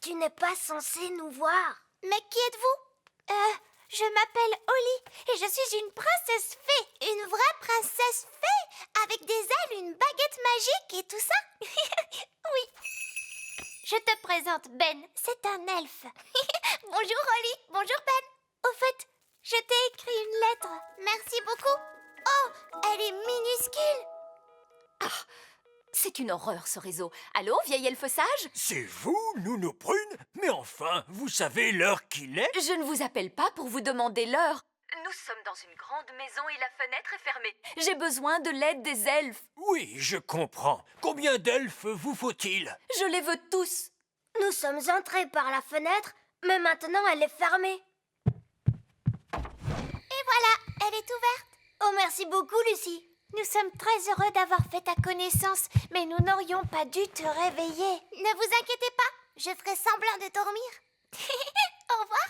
Tu n'es pas censé nous voir. Mais qui êtes-vous? Je m'appelle Holly et je suis une princesse fée. Une vraie princesse fée avec des ailes, une baguette magique et tout ça. Oui. Je te présente Ben, c'est un elfe. Bonjour Holly, bonjour Ben. Au fait, je t'ai écrit une lettre. Merci beaucoup. Oh, elle est minuscule. C'est une horreur, ce réseau. Allô, vieil elfe sage? C'est vous, Nounou Prune? Mais enfin, vous savez l'heure qu'il est? Je ne vous appelle pas pour vous demander l'heure. Nous sommes dans une grande maison et la fenêtre est fermée. J'ai besoin de l'aide des elfes. Oui, je comprends. Combien d'elfes vous faut-il? Je les veux tous. Nous sommes entrés par la fenêtre, mais maintenant elle est fermée. Et voilà, elle est ouverte. Oh, merci beaucoup, Lucie. Nous sommes très heureux d'avoir fait ta connaissance, mais nous n'aurions pas dû te réveiller. Ne vous inquiétez pas, je ferai semblant de dormir. Au revoir.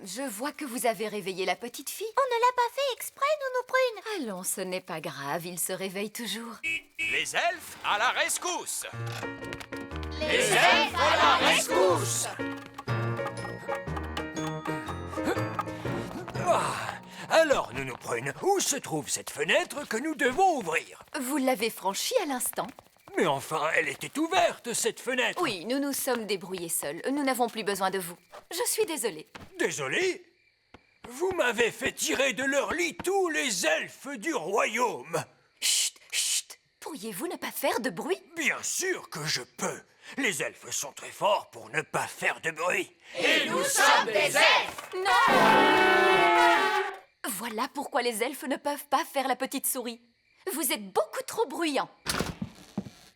Je vois que vous avez réveillé la petite fille. On ne l'a pas fait exprès, Nounou Prune. Allons, ce n'est pas grave, il se réveille toujours. Les elfes à la rescousse! Les elfes à la rescousse! Alors, Nounou Prune, où se trouve cette fenêtre que nous devons ouvrir? Vous l'avez franchie à l'instant. Mais enfin, elle était ouverte, cette fenêtre. Oui, nous nous sommes débrouillés seuls. Nous n'avons plus besoin de vous. Je suis désolée. Désolé? Vous m'avez fait tirer de leur lit tous les elfes du royaume. Chut, chut. Pourriez-vous ne pas faire de bruit? Bien sûr que je peux. Les elfes sont très forts pour ne pas faire de bruit. Et nous sommes des elfes! Voilà pourquoi les elfes ne peuvent pas faire la petite souris. Vous êtes beaucoup trop bruyants.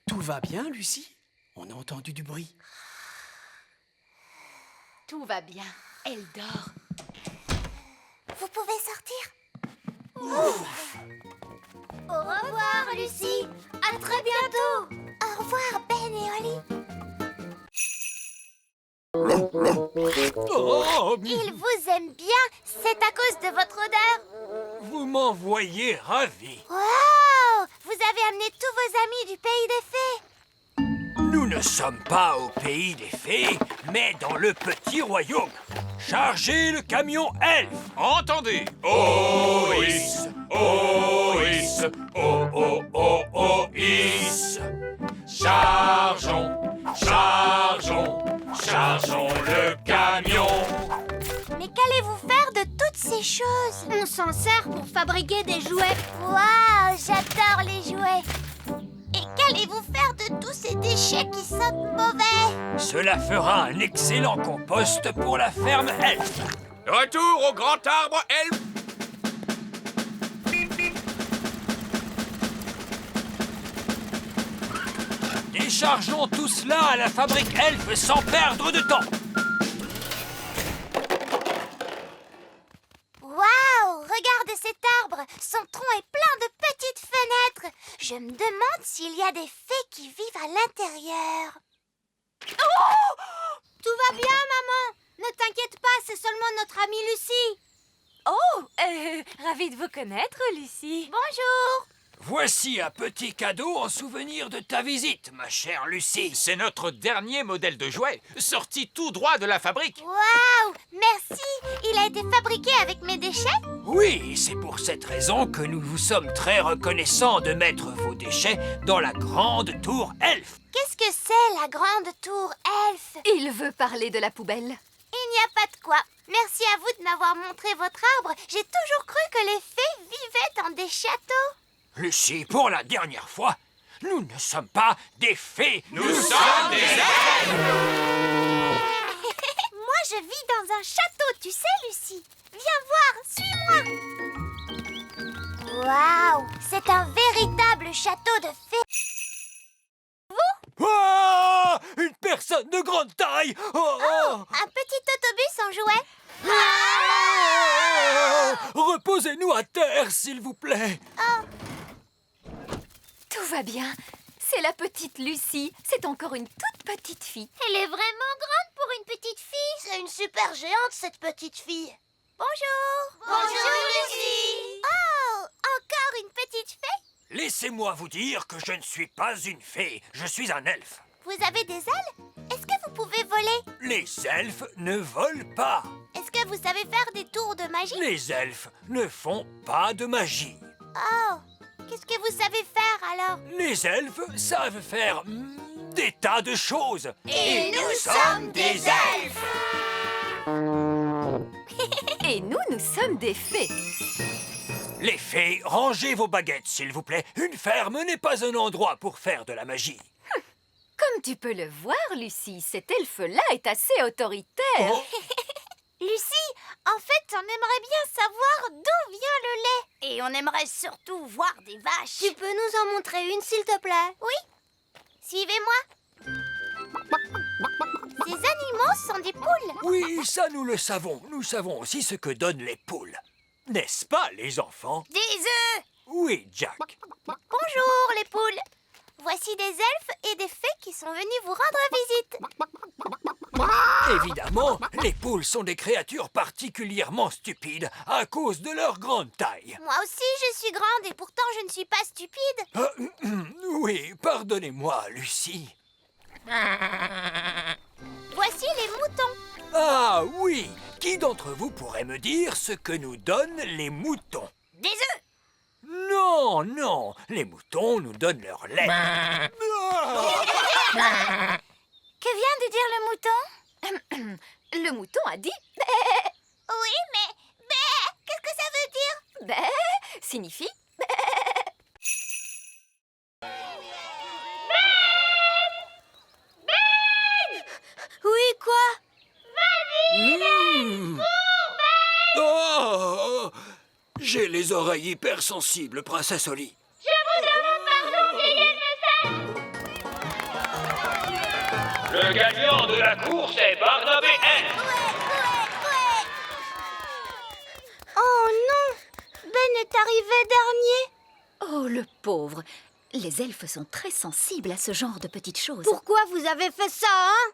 Tout va bien, Lucie? On a entendu du bruit. Tout va bien. Elle dort. Vous pouvez sortir. Au revoir, Lucie. À très bientôt. Au revoir, Ben et Holly. Oh, Ils vous aiment bien, c'est à cause de votre odeur. vous m'envoyez ravi. Wow! Vous avez amené tous vos amis du pays des fées. Nous ne sommes pas au pays des fées, mais dans le petit royaume. Chargez le camion elfe. Entendez! Ois! Ois! Oh, oh, oh, oh, is! Chargeons! Chargeons! Chargeons le camion! Mais qu'allez-vous faire de toutes ces choses? On s'en sert pour fabriquer des jouets. Waouh, j'adore les jouets. Et qu'allez-vous faire de tous ces déchets qui sentent mauvais? Cela fera un excellent compost pour la ferme elfe. Retour au grand arbre elfe! Déchargeons tout cela à la fabrique elfe sans perdre de temps. Waouh, regardez cet arbre. Son tronc est plein de petites fenêtres. Je me demande s'il y a des fées qui vivent à l'intérieur. Tout va bien, maman. Ne t'inquiète pas, c'est seulement notre amie Lucie. Ravie de vous connaître, Lucie. Bonjour. Voici un petit cadeau en souvenir de ta visite, ma chère Lucie. C'est notre dernier modèle de jouet, sorti tout droit de la fabrique. Waouh, merci. Il a été fabriqué avec mes déchets? Oui, c'est pour cette raison que nous vous sommes très reconnaissants de mettre vos déchets dans la grande tour elfe. Qu'est-ce que c'est la grande tour elfe? Il veut parler de la poubelle. Il n'y a pas de quoi. Merci à vous de m'avoir montré votre arbre. J'ai toujours cru que les fées vivaient dans des châteaux. Lucie, pour la dernière fois, nous ne sommes pas des fées. Nous sommes des elfes! Moi, je vis dans un château, tu sais, Lucie. Viens voir, suis-moi. Waouh, c'est un véritable château de fées. Ah, une personne de grande taille. Oh, oh. Un petit autobus en jouet. Ah, reposez-nous à terre, s'il vous plaît. Tout va bien. C'est la petite Lucie. C'est encore une toute petite fille. Elle est vraiment grande pour une petite fille. C'est une super géante, cette petite fille. Bonjour. Bonjour, Lucie. Oh, encore une petite fée? Laissez-moi vous dire que je ne suis pas une fée, je suis un elfe. Vous avez des ailes? Est-ce que vous pouvez voler? Les elfes ne volent pas. Est-ce que vous savez faire des tours de magie? Les elfes ne font pas de magie. Oh, qu'est-ce que vous savez faire alors? Les elfes savent faire des tas de choses. Et nous sommes des elfes! Et nous sommes des fées. Les fées, rangez vos baguettes, s'il vous plaît. Une ferme n'est pas un endroit pour faire de la magie. Comme tu peux le voir, Lucie, cet elfe-là est assez autoritaire. Oh, Lucie, en fait, on aimerait bien savoir d'où vient le lait. Et on aimerait surtout voir des vaches. Tu peux nous en montrer une, s'il te plaît? Oui. Suivez-moi. Ces animaux sont des poules. oui, ça nous le savons. Nous savons aussi ce que donnent les poules. N'est-ce pas, les enfants? Des œufs. Oui, Jack. Bonjour les poules. Voici des elfes et des fées qui sont venus vous rendre visite. Évidemment, les poules sont des créatures particulièrement stupides à cause de leur grande taille. Moi aussi je suis grande et pourtant je ne suis pas stupide. Oui, pardonnez-moi, Lucie. Voici les moutons. Ah oui, qui d'entre vous pourrait me dire ce que nous donnent les moutons? Des œufs. Non, non, les moutons nous donnent leur lait. Ah, Que vient de dire le mouton? Le mouton a dit Oui, mais qu'est-ce que ça veut dire? bé signifie Oui, quoi? Oh, j'ai les oreilles hypersensibles, princesse Oli. Le gagnant de la course est Barnabé Elf. Oh non, Ben est arrivé dernier. Oh, le pauvre. Les elfes sont très sensibles à ce genre de petites choses. Pourquoi vous avez fait ça, hein?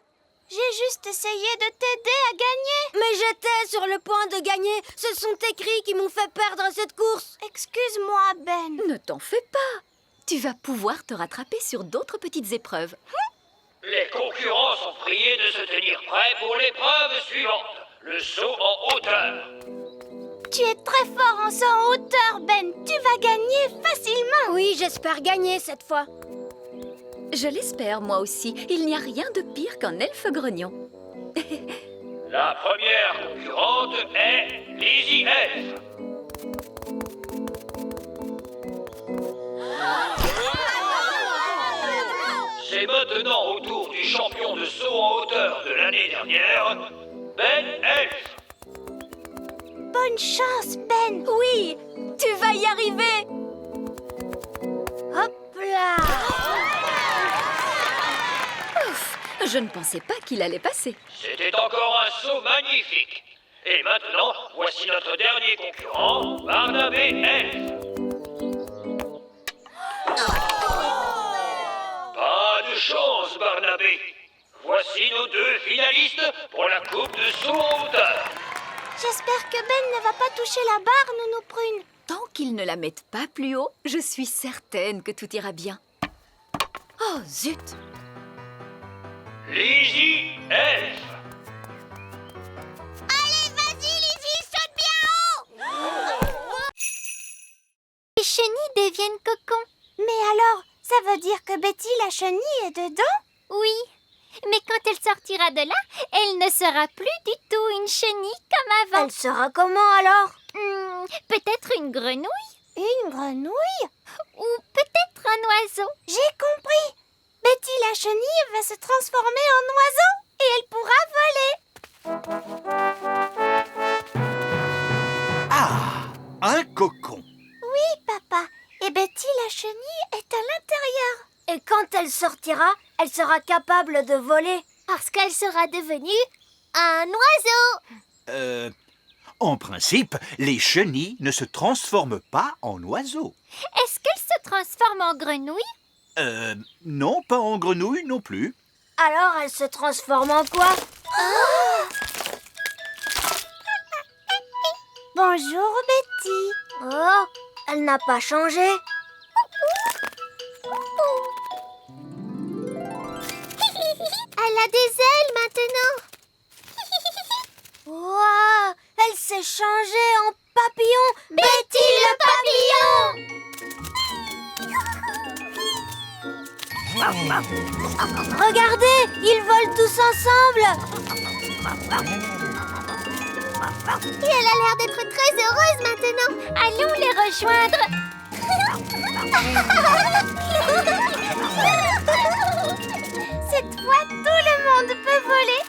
J'ai juste essayé de t'aider à gagner. Mais j'étais sur le point de gagner. Ce sont tes cris qui m'ont fait perdre cette course. Excuse-moi, Ben. Ne t'en fais pas. Tu vas pouvoir te rattraper sur d'autres petites épreuves. Les concurrents sont priés de se tenir prêts pour l'épreuve suivante, le saut en hauteur. Tu es très fort en saut en hauteur, Ben. Tu vas gagner facilement. Oui, j'espère gagner cette fois. Je l'espère, moi aussi. Il n'y a rien de pire qu'un elfe grognon. La première concurrente est Lizzie Elf. C'est maintenant au tour du champion de saut en hauteur de l'année dernière, Ben Elf. Bonne chance, Ben. Oui, tu vas y arriver. Hop là! Je ne pensais pas qu'il allait passer. C'était encore un saut magnifique. Et maintenant, voici notre dernier concurrent, Barnabé Elf. Pas de chance, Barnabé. Voici nos deux finalistes pour la coupe de saut en hauteur. J'espère que Ben ne va pas toucher la barre, Nounou Prune. Tant qu'ils ne la mettent pas plus haut, je suis certaine que tout ira bien. Oh, zut! Lizzie Elf. Allez, vas-y, Lizzie, saute bien haut. Les chenilles deviennent cocons. Mais alors, ça veut dire que Betty la chenille est dedans? Oui, mais quand elle sortira de là, elle ne sera plus du tout une chenille comme avant. Elle sera comment alors? Peut-être une grenouille? Une grenouille? Ou peut-être un oiseau? J'ai compris. Betty la chenille va se transformer en oiseau et elle pourra voler. Ah, un cocon. Oui, papa. Et Betty la chenille est à l'intérieur. Et quand elle sortira, elle sera capable de voler. Parce qu'elle sera devenue un oiseau. En principe, les chenilles ne se transforment pas en oiseaux. Est-ce qu'elle se transforme en grenouille? Non, pas en grenouille non plus. Alors elle se transforme en quoi? Bonjour, Betty. Oh, elle n'a pas changé. Elle a des ailes maintenant. Waouh, elle s'est changée en papillon. Betty le papillon. Regardez, ils volent tous ensemble. Et elle a l'air d'être très heureuse maintenant. Allons les rejoindre. Cette fois, tout le monde peut voler.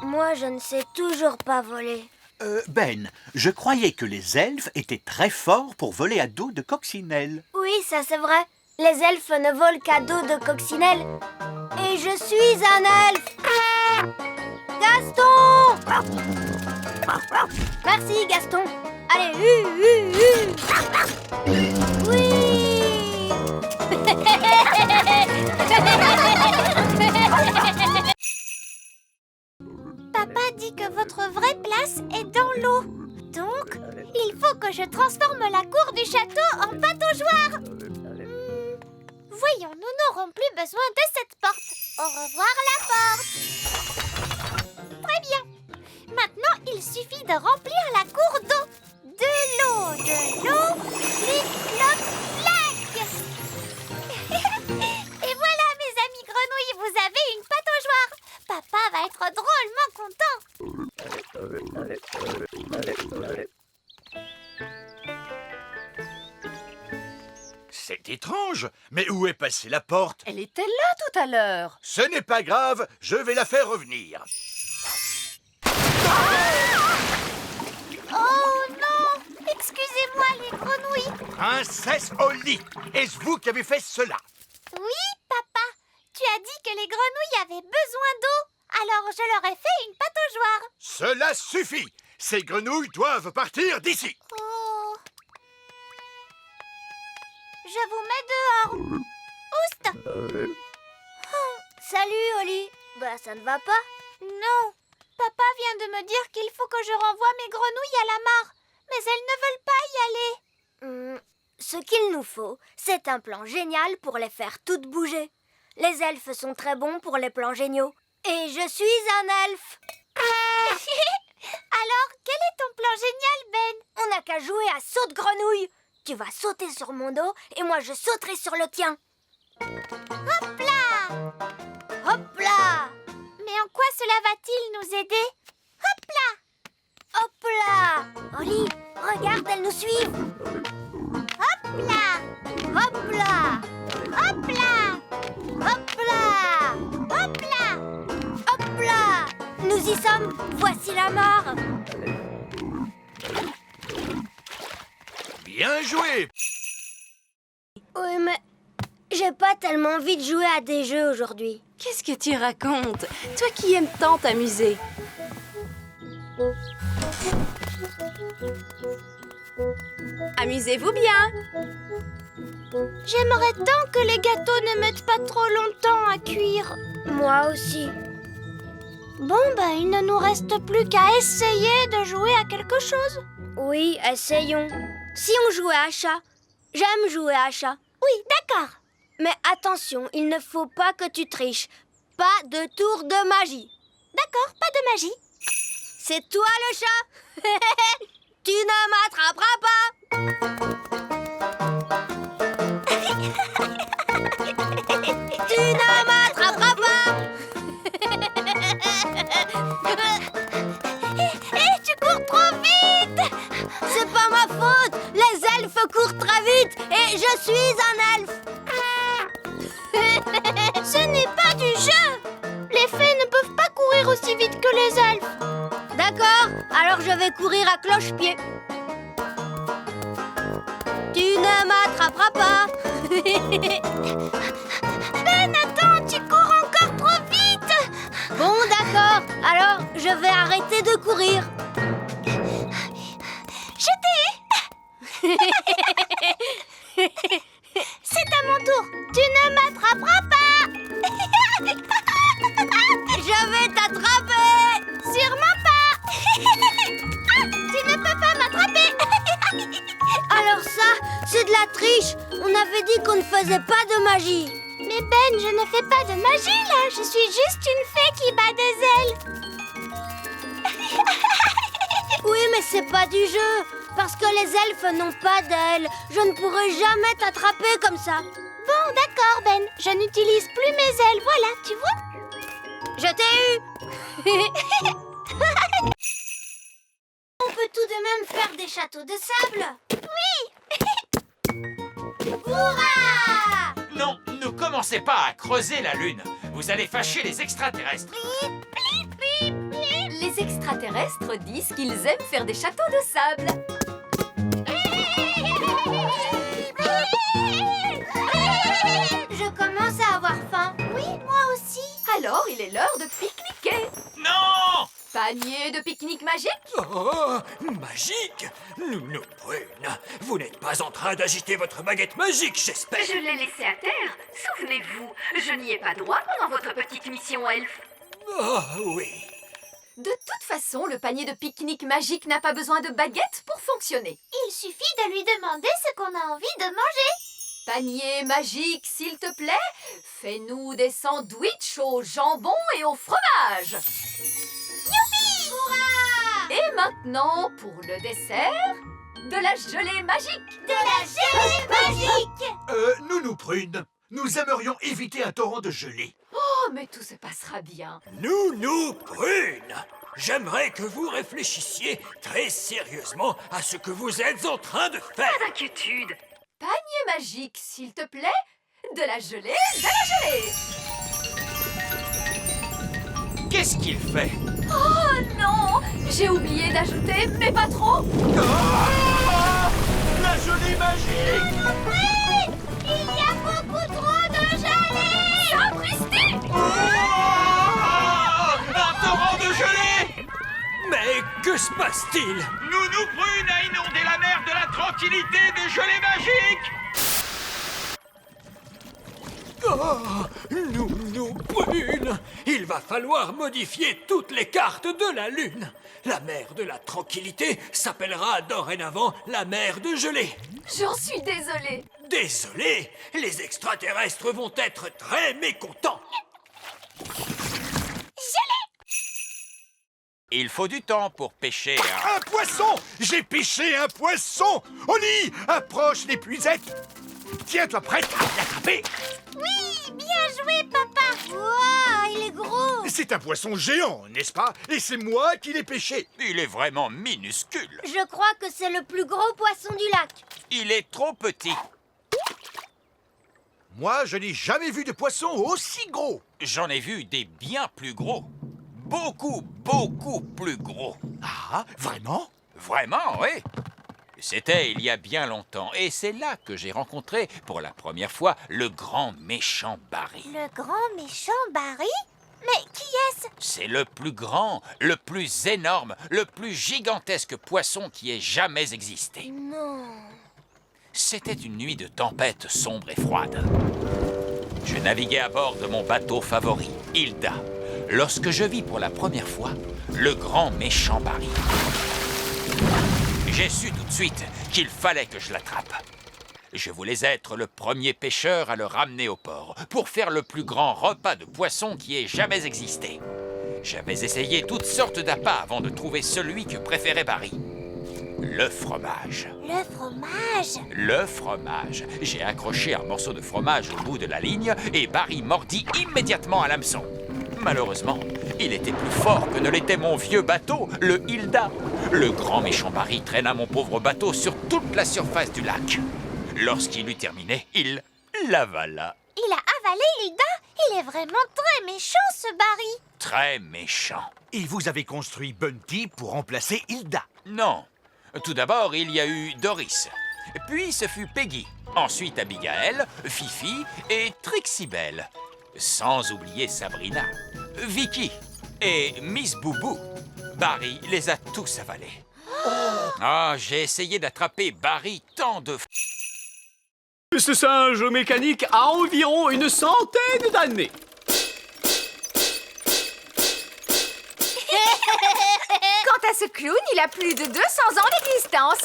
Moi, je ne sais toujours pas voler. Ben, je croyais que les elfes étaient très forts pour voler à dos de coccinelle. Oui, ça c'est vrai. Les elfes ne volent qu'à dos de coccinelle. Et je suis un elfe. Gaston! Merci, Gaston. Allez, Oui! Papa dit que votre vraie place est dans l'eau. Donc, il faut que je transforme la cour du château en pataugeoire. Voyons, nous n'aurons plus besoin de cette porte. Au revoir la porte. Très bien. Maintenant, il suffit de remplir la cour d'eau. De l'eau, flip, flop, flac. Et voilà, mes amis grenouilles, vous avez une pataugeoire. Papa va être drôlement content. C'est étrange, mais où est passée la porte? Elle était là tout à l'heure. Ce n'est pas grave, je vais la faire revenir. Oh non! Excusez-moi les grenouilles. Princesse Holly, est-ce vous qui avez fait cela? Oui, papa. Tu as dit que les grenouilles avaient besoin d'eau. Alors je leur ai fait une pataugeoire. Cela suffit. Ces grenouilles doivent partir d'ici. Oh. Je vous mets dehors. Oust! Salut, Oli. Bah, ça ne va pas. Non. Papa vient de me dire qu'il faut que je renvoie mes grenouilles à la mare. Mais elles ne veulent pas y aller. Ce qu'il nous faut, c'est un plan génial pour les faire toutes bouger. Les elfes sont très bons pour les plans géniaux. Et je suis un elfe. Alors, quel est ton plan génial, Ben? On n'a qu'à jouer à saute-grenouille. Tu vas sauter sur mon dos et moi je sauterai sur le tien. Hop là! Hop là! Mais en quoi cela va-t-il nous aider? Hop là! Hop là! Oli, regarde, elles nous suivent. Hop là! Hop là! Hop là! Hop là! Hop là! Hop là! Nous y sommes. Voici la mare. Bien joué. Oui, mais j'ai pas tellement envie de jouer à des jeux aujourd'hui. Qu'est-ce que tu racontes? Toi qui aimes tant t'amuser. Amusez-vous bien. J'aimerais tant que les gâteaux ne mettent pas trop longtemps à cuire. Moi aussi. Bon, ben, il ne nous reste plus qu'à essayer de jouer à quelque chose. Oui, essayons. Si on jouait à chat. J'aime jouer à chat. Oui, d'accord. Mais attention, il ne faut pas que tu triches. Pas de tour de magie. D'accord, pas de magie. C'est toi le chat. Tu ne m'attraperas pas. Tu ne m'attraperas pas. Tu cours trop vite. C'est pas ma faute. Les elfes courent très vite et je suis un elfe. Ce n'est pas du jeu. Les fées ne peuvent pas courir aussi vite que les elfes. D'accord, alors je vais courir à cloche-pied. Tu ne m'attraperas pas. Ben, attends, tu cours encore trop vite. Bon, d'accord, alors je vais arrêter de courir. Je t'ai. C'est à mon tour. Tu ne m'attraperas pas. Je vais t'attraper. Sûrement pas. Ah, tu ne peux pas m'attraper. Alors ça, c'est de la triche. On avait dit qu'on ne faisait pas de magie. Mais Mais Ben, je ne fais pas de magie là. Je suis juste une fée qui bat des ailes. Oui, mais c'est pas du jeu. Parce que les elfes n'ont pas d'ailes. Je ne pourrai jamais t'attraper comme ça. Bon, d'accord, Ben. Je n'utilise plus mes ailes. Voilà, tu vois? Je t'ai eu. On peut tout de même faire des châteaux de sable. Hurrah! Non, ne commencez pas à creuser la Lune. Vous allez fâcher les extraterrestres. Les extraterrestres disent qu'ils aiment faire des châteaux de sable. Je commence à avoir faim. Oui, moi aussi. Alors, il est l'heure de pique-niquer. Non! Panier de pique-nique magique? Oh, magique! Nounou Prune, vous n'êtes pas en train d'agiter votre baguette magique, j'espère. Je l'ai laissé à terre. Souvenez-vous, je n'y ai pas droit pendant votre petite mission elfe. Oh, oui. De toute façon, le panier de pique-nique magique n'a pas besoin de baguette pour fonctionner. Il suffit de lui demander ce qu'on a envie de manger. Panier magique, s'il te plaît, fais-nous des sandwichs au jambon et au fromage. Et maintenant, pour le dessert, de la gelée magique. De la gelée magique. Nounou Prune, nous aimerions éviter un torrent de gelée. Oh, mais tout se passera bien. Nounou Prune, j'aimerais que vous réfléchissiez très sérieusement à ce que vous êtes en train de faire. Pas d'inquiétude. Panier magique, s'il te plaît, de la gelée, de la gelée. Qu'est-ce qu'il fait? Oh non, j'ai oublié d'ajouter, mais pas trop. Ah, la gelée magique! Il y a beaucoup trop de gelée. Sapristi! Ah, un torrent de gelée! Mais que se passe-t-il? Nounou Prune a inondé la mer de la tranquillité de gelée magique. Oh, Nounou Prune, il va falloir modifier toutes les cartes de la Lune. La mer de la tranquillité s'appellera dorénavant la mer de gelée. J'en suis désolée. Désolé, les extraterrestres vont être très mécontents. Il faut du temps pour pêcher un... Un poisson! J'ai pêché un poisson! Oli, approche l'épuisette! Tiens-toi prête à l'attraper! Oui, bien joué, papa. Waouh, il est gros. C'est un poisson géant, n'est-ce pas? Et c'est moi qui l'ai pêché. Il est vraiment minuscule. Je crois que c'est le plus gros poisson du lac. Il est trop petit. Moi, je n'ai jamais vu de poisson aussi gros. J'en ai vu des bien plus gros. Beaucoup, beaucoup plus gros. Ah, vraiment? Vraiment, oui. C'était il y a bien longtemps. Et c'est là que j'ai rencontré pour la première fois le grand méchant Barry. Le grand méchant Barry? Mais qui est-ce? C'est le plus grand, le plus énorme, le plus gigantesque poisson qui ait jamais existé. Non. C'était une nuit de tempête sombre et froide. Je naviguais à bord de mon bateau favori, Hilda, lorsque je vis pour la première fois le grand méchant Barry. J'ai su tout de suite qu'il fallait que je l'attrape. Je voulais être le premier pêcheur à le ramener au port pour faire le plus grand repas de poisson qui ait jamais existé. J'avais essayé toutes sortes d'appâts avant de trouver celui que préférait Barry. Le fromage. Le fromage. Le fromage. J'ai accroché un morceau de fromage au bout de la ligne et Barry mordit immédiatement à l'hameçon. Malheureusement, il était plus fort que ne l'était mon vieux bateau, le Hilda. Le grand méchant Barry traîna mon pauvre bateau sur toute la surface du lac. Lorsqu'il eut terminé, il l'avala. Il a avalé Hilda. Il est vraiment très méchant, ce Barry. Très méchant. Et vous avez construit Bunty pour remplacer Hilda. Non. Tout d'abord, il y a eu Doris. Puis ce fut Peggy. Ensuite Abigail, Fifi et Trixie-Belle. Sans oublier Sabrina, Vicky et Miss Boubou. Barry les a tous avalés. Ah, j'ai essayé d'attraper Barry tant de... Ce singe mécanique a environ une centaine d'années. Quant à ce clown, il a plus de 200 ans d'existence.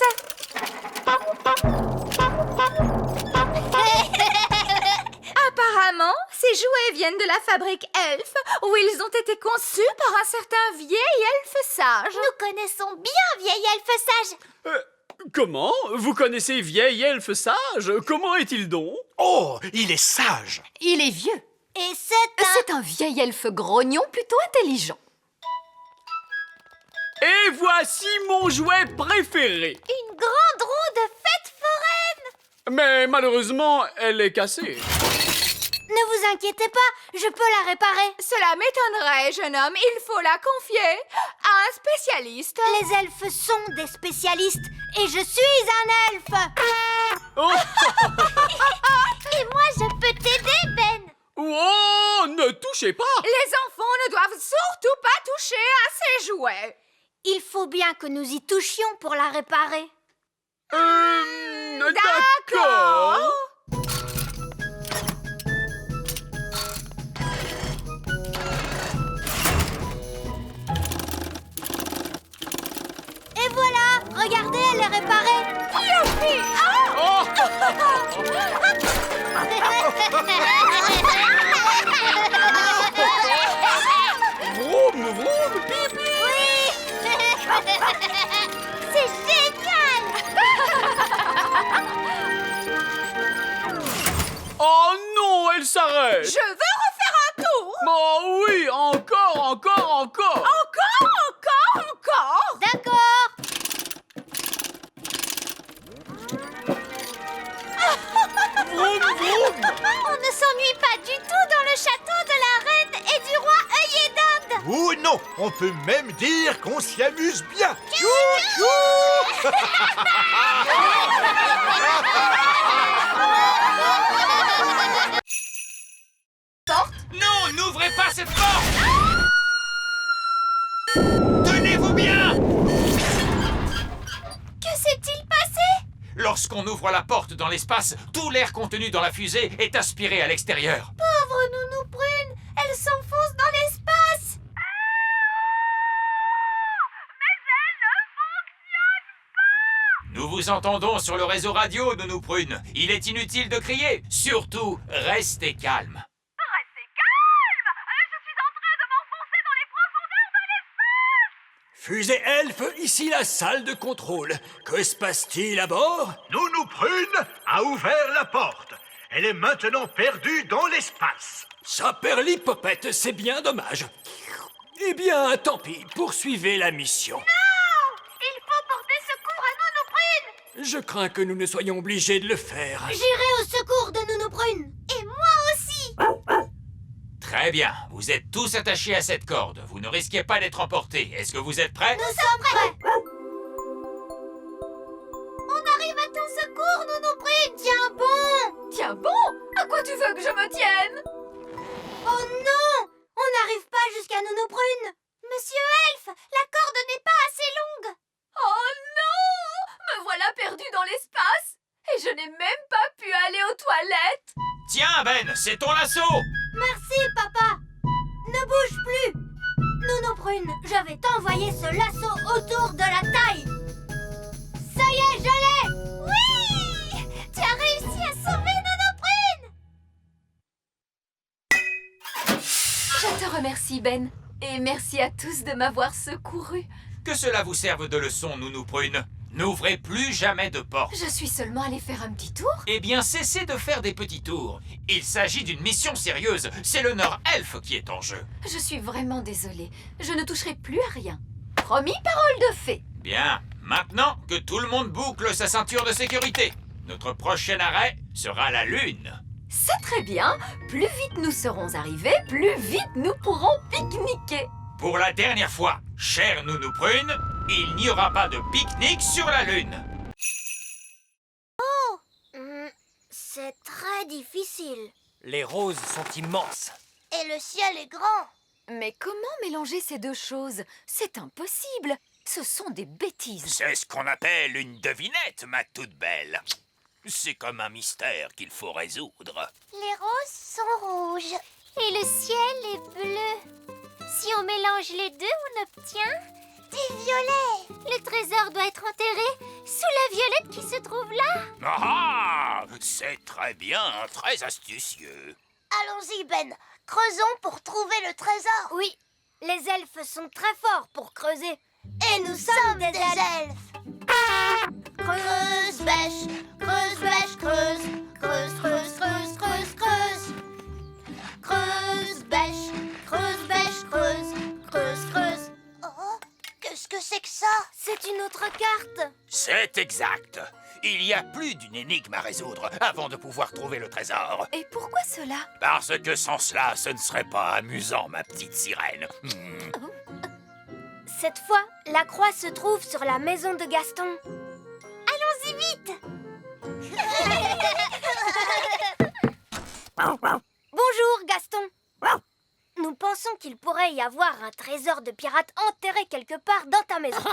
Apparemment, jouets viennent de la fabrique Elf, où ils ont été conçus par un certain vieil elfe sage. Nous connaissons bien vieil elfe sage. Comment? Vous connaissez vieil elfe sage? Comment est-il donc? Oh, il est sage. Il est vieux. Et c'est C'est un vieil elfe grognon plutôt intelligent. Et voici mon jouet préféré. Une grande roue de fête foraine. Mais malheureusement, elle est cassée. Ne vous inquiétez pas, je peux la réparer. Cela m'étonnerait, jeune homme. Il faut la confier à un spécialiste. Les elfes sont des spécialistes et je suis un elfe. Oh, Et moi, je peux t'aider, Ben. oh, ne touchez pas. Les enfants ne doivent surtout pas toucher à ces jouets. Il faut bien que nous y touchions pour la réparer. D'accord. Et voilà, regardez, elle est réparée. Youpi! Oh, vroom, vroom, pip. C'est génial. Oh non, elle s'arrête. Je veux refaire un tour. Oh oui, encore. Encore. D'accord. Vroom, vroom. On ne s'ennuie pas du tout dans le château de la reine et du roi œillet d'Inde. Ou non, on peut même dire qu'on s'y amuse bien. Non, n'ouvrez pas cette porte! Tenez-vous bien! Que s'est-il passé? Lorsqu'on ouvre la porte dans l'espace, tout l'air contenu dans la fusée est aspiré à l'extérieur. Pauvre Nounou Prune, elle s'enfonce dans l'espace. Nous vous entendons sur le réseau radio, Nounou Prune. Il est inutile de crier. Surtout, restez calme. Fusée Elfe, ici la salle de contrôle. Que se passe-t-il à bord? Nounou Prune a ouvert la porte. Elle est maintenant perdue dans l'espace. Saperlipopette, c'est bien dommage. Eh bien, tant pis, poursuivez la mission. Il faut porter secours à Nounou Prune. Je crains que nous ne soyons obligés de le faire. J'irai au secours de Nounou Prune. Et moi aussi. Très bien, vous êtes tous attachés à cette corde. Vous ne risquez pas d'être emportés. Est-ce que vous êtes prêts? Nous sommes prêts. On arrive à ton secours, Nounou Prune. Tiens bon. Tiens bon, à quoi tu veux que je me tienne? Oh non, on n'arrive pas jusqu'à Nounou Prune. Monsieur Elfe, la corde n'est pas assez longue. Oh non! Me voilà perdue dans l'espace et je n'ai même pas pu aller aux toilettes. Tiens, Ben, c'est ton lasso! Merci, papa. Ne bouge plus. Nounou Prune, je vais t'envoyer ce lasso autour de la taille. Ça y est, je l'ai. Oui! Tu as réussi à sauver Nounou Prune. Je te remercie, Ben. Et merci à tous de m'avoir secouru. Que cela vous serve de leçon, Nounou Prune. N'ouvrez plus jamais de porte. Je suis seulement allée faire un petit tour. Eh bien, cessez de faire des petits tours. Il s'agit d'une mission sérieuse. C'est l'honneur elfe qui est en jeu. Je suis vraiment désolée. Je ne toucherai plus à rien. Promis, parole de fée. Bien. Maintenant, que tout le monde boucle sa ceinture de sécurité. Notre prochain arrêt sera la Lune. C'est très bien. Plus vite nous serons arrivés, plus vite nous pourrons pique-niquer. Pour la dernière fois, chère Nounou Prune, il n'y aura pas de pique-nique sur la Lune. C'est très difficile. Les roses sont immenses. Et le ciel est grand. Mais comment mélanger ces deux choses? C'est impossible. Ce sont des bêtises. C'est ce qu'on appelle une devinette, ma toute belle. C'est comme un mystère qu'il faut résoudre. Les roses sont rouges et le ciel est bleu. Si on mélange les deux, on obtient des violets. Le trésor doit être enterré sous la violette qui se trouve là. Ah, c'est très bien, très astucieux. Allons-y, Ben. Creusons pour trouver le trésor. Oui, les elfes sont très forts pour creuser. Et nous sommes des elfes. Creuse, bêche, creuse, bêche, creuse. Creuse, creuse, creuse, creuse, creuse. Creuse, bêche, creuse, bêche, creuse. Creuse, creuse. Oh, qu'est-ce que c'est que ça? C'est une autre carte. C'est exact. Il y a plus d'une énigme à résoudre avant de pouvoir trouver le trésor. Et pourquoi cela? Parce que sans cela, ce ne serait pas amusant, ma petite sirène. Cette fois, la croix se trouve sur la maison de Gaston. Allons-y vite. Bonjour, Gaston. Nous pensons qu'il pourrait y avoir un trésor de pirate enterré quelque part dans ta maison.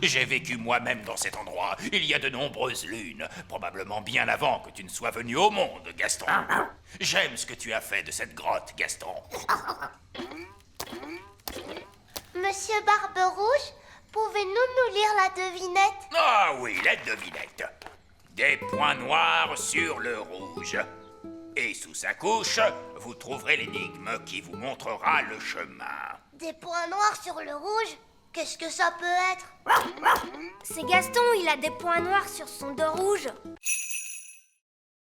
J'ai vécu moi-même dans cet endroit. Il y a de nombreuses lunes, probablement bien avant que tu ne sois venu au monde, Gaston. J'aime ce que tu as fait de cette grotte, Gaston. Monsieur Barbe-Rouge, pouvez-nous nous lire la devinette? Ah oui, la devinette. Des points noirs sur le rouge. Et sous sa couche, vous trouverez l'énigme qui vous montrera le chemin. Des points noirs sur le rouge? Qu'est-ce que ça peut être? C'est Gaston, il a des points noirs sur son dos rouge.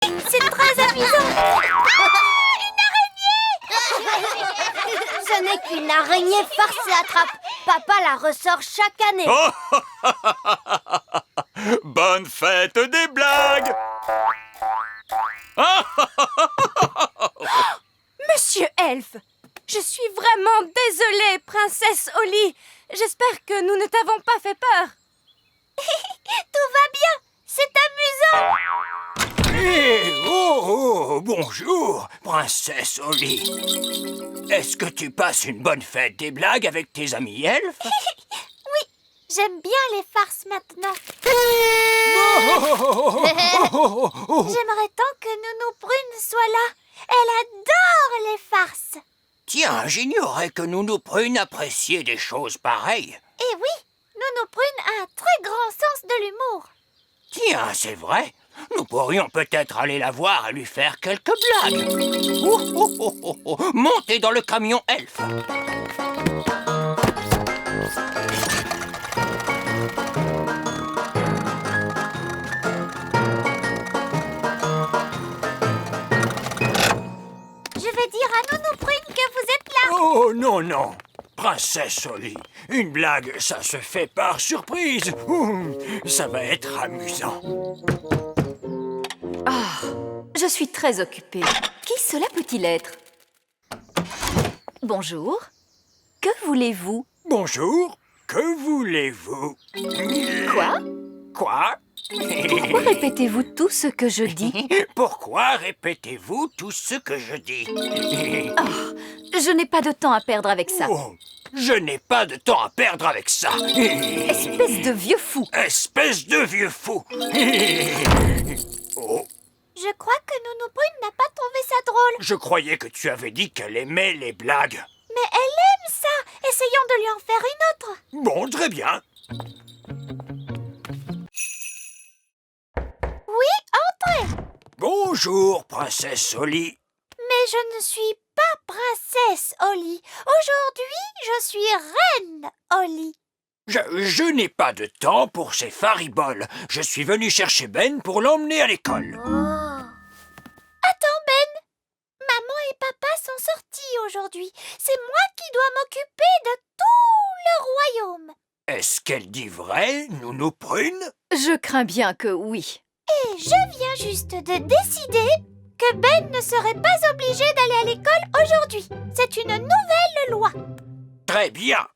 C'est très amusant. Une araignée. Ce n'est qu'une araignée farce et attrape. Papa la ressort chaque année. Bonne fête des blagues. Monsieur Elfe, je suis vraiment désolée, princesse Holly. J'espère que nous ne t'avons pas fait peur. Tout va bien. C'est amusant. Bonjour, princesse Holly. Est-ce que tu passes une bonne fête des blagues avec tes amis elfes? Oui, j'aime bien les farces maintenant. J'aimerais tant que Nounou Prune soit là. Elle adore les farces. Tiens, j'ignorais que Nounou Prune appréciait des choses pareilles. Et oui, Nounou Prune a un très grand sens de l'humour. Tiens, c'est vrai. Nous pourrions peut-être aller la voir et lui faire quelques blagues. Montez dans le camion elfe. Je vais dire à Nounou Prune que vous êtes là. Oh non, non. Princesse Holly, une blague, ça se fait par surprise. Ça va être amusant. Je suis très occupée. Qui cela peut-il être? Bonjour. Que voulez-vous? Bonjour, que voulez-vous? Quoi? Quoi? Pourquoi répétez-vous tout ce que je dis? Pourquoi répétez-vous tout ce que je dis? Je n'ai pas de temps à perdre avec ça. Oh, je n'ai pas de temps à perdre avec ça. Espèce de vieux fou. Espèce de vieux fou. Oh, Je crois que Nounou Prune n'a pas trouvé ça drôle. je croyais que tu avais dit qu'elle aimait les blagues. Mais elle aime ça. Essayons de lui en faire une autre. Bon, très bien. Oui, entrez. Bonjour, princesse Holly. Mais je ne suis pas princesse Holly. Aujourd'hui, je suis reine Holly. Je n'ai pas de temps pour ces fariboles. Je suis venu chercher Ben pour l'emmener à l'école. Attends, Ben. Maman et papa sont sortis aujourd'hui. C'est moi qui dois m'occuper de tout le royaume. Est-ce qu'elle dit vrai, Nounou Prune? Je crains bien que oui. Et je viens juste de décider que Ben ne serait pas obligé d'aller à l'école aujourd'hui. C'est une nouvelle loi. Très bien.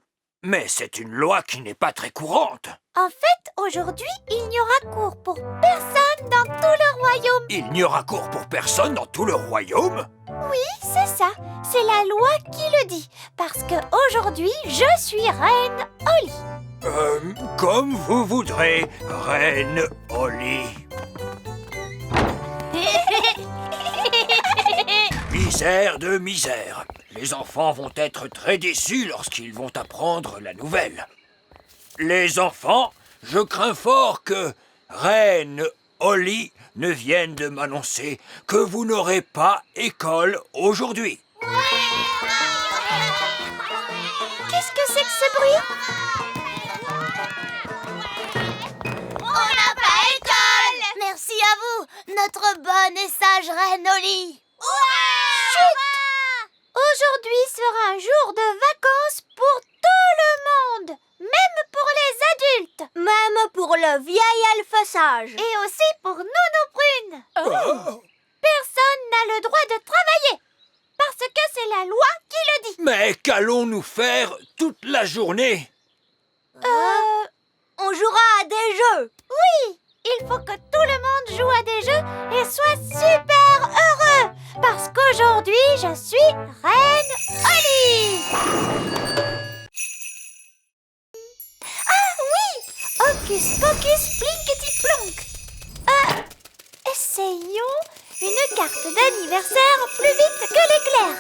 Mais c'est une loi qui n'est pas très courante. En fait, aujourd'hui, il n'y aura cours pour personne dans tout le royaume. Il n'y aura cours pour personne dans tout le royaume? Oui, c'est ça. C'est la loi qui le dit. Parce que aujourd'hui, je suis reine Holly. Comme vous voudrez, reine Holly. Misère de misère. Les enfants vont être très déçus lorsqu'ils vont apprendre la nouvelle. Les enfants, je crains fort que reine Holly ne vienne de m'annoncer que vous n'aurez pas école aujourd'hui. Qu'est-ce que c'est que ce bruit? On n'a pas école! Merci à vous, notre bonne et sage reine Holly. Chut! Aujourd'hui sera un jour de vacances pour tout le monde, même pour les adultes. Même pour le vieil elfe sage. Et aussi pour Nounou Prune. Personne n'a le droit de travailler, parce que c'est la loi qui le dit. Mais qu'allons-nous faire toute la journée? On jouera à des jeux. Oui, il faut que tout le monde joue à des jeux et soit super heureux, parce qu'aujourd'hui, je suis Reine Holly. Ah oui, Hocus Pocus Plinkety Plonk. Essayons une carte d'anniversaire plus vite que l'éclair.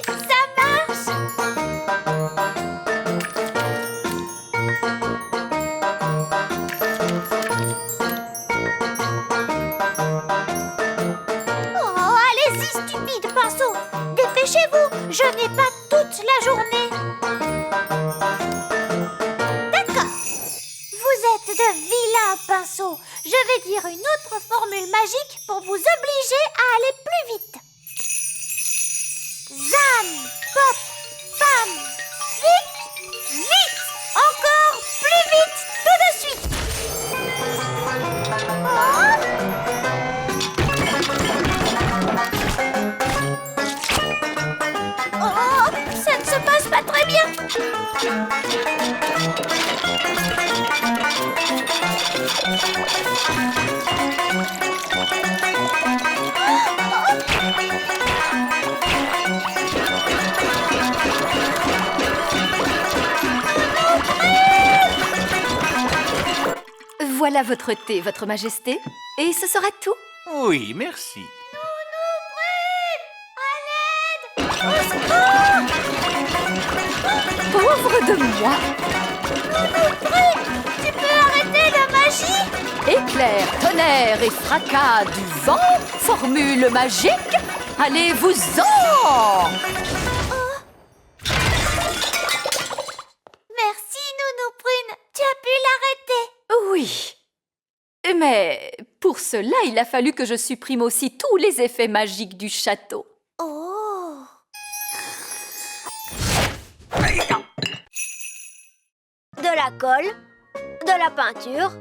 Ça marche. Oh, allez-y, stupide pinceau. Dépêchez-vous, je n'ai pas toute la journée. D'accord. Vous êtes de vilains pinceaux. Je vais dire une autre formule magique pour vous obliger à aller plus vite. Zam, pop, pam, vite, vite. Encore plus vite, tout de suite. Oh, ça ne se passe pas très bien. Voilà votre thé, votre majesté. Et ce sera tout. Oui, merci. Pauvre de moi. Tu peux arrêter la magie? Éclair, tonnerre et fracas du vent, formule magique. Allez-vous-en! Merci, Nounou Prune. Tu as pu l'arrêter. Oui. Mais pour cela, il a fallu que je supprime aussi tous les effets magiques du château. Oh. De la colle, de la peinture,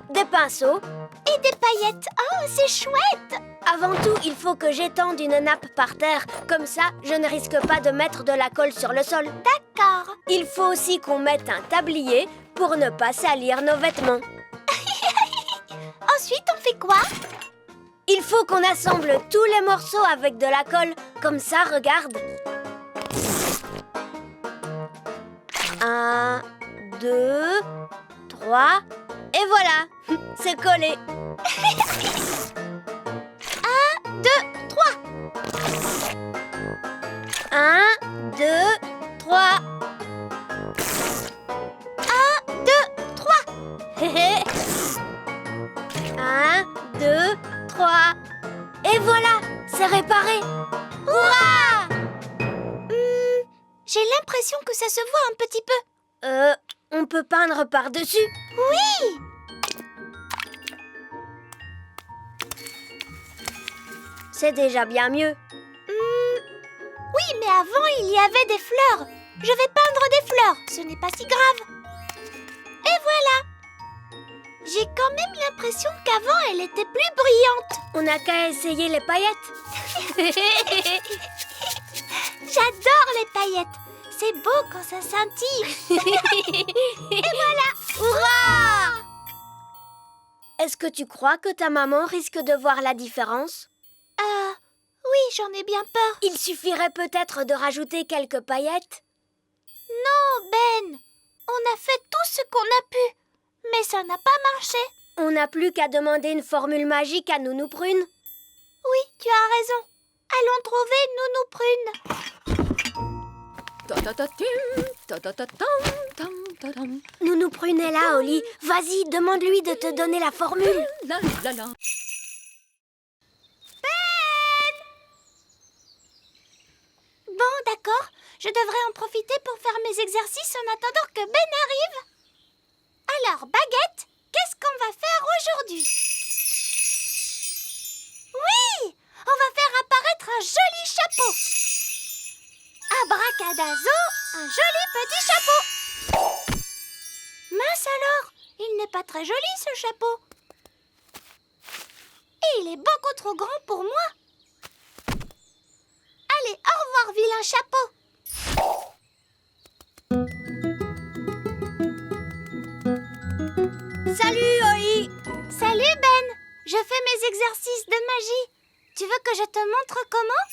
des pinceaux. Et des paillettes. Oh, c'est chouette. Avant tout, il faut que j'étende une nappe par terre. Comme ça, je ne risque pas de mettre de la colle sur le sol. D'accord. Il faut aussi qu'on mette un tablier pour ne pas salir nos vêtements. Ensuite, on fait quoi? Il faut qu'on assemble tous les morceaux avec de la colle. Comme ça, regarde. 1, 2, 3, et voilà. C'est collé. 1, 2, 3. 1, 2, 3. 1, 2, 3. 1, 2, 3. Et voilà, c'est réparé. Hurrah! J'ai l'impression que ça se voit un petit peu. On peut peindre par-dessus. Oui. C'est déjà bien mieux. Oui, mais avant, il y avait des fleurs. Je vais peindre des fleurs. Ce n'est pas si grave. Et voilà. J'ai quand même l'impression qu'avant, elle était plus brillante. On n'a qu'à essayer les paillettes. J'adore les paillettes. C'est beau quand ça scintille. Et voilà. Hurrah! Est-ce que tu crois que ta maman risque de voir la différence? Oui, j'en ai bien peur. Il suffirait peut-être de rajouter quelques paillettes. Non, Ben. On a fait tout ce qu'on a pu. Mais ça n'a pas marché. On n'a plus qu'à demander une formule magique à Nounou Prune. Oui, tu as raison. Allons trouver Nounou Prune. Nounou Prune est là, Oli. Vas-y, demande-lui de te donner la formule. Bon, d'accord. Je devrais en profiter pour faire mes exercices en attendant que Ben arrive. Alors, Baguette, qu'est-ce qu'on va faire aujourd'hui? Oui, on va faire apparaître un joli chapeau. Abracadazo, un joli petit chapeau. Mince alors, il n'est pas très joli ce chapeau. Et il est beaucoup trop grand pour moi. Allez, au revoir, vilain chapeau. Salut, Oli. Salut, Ben. Je fais mes exercices de magie. Tu veux que je te montre comment?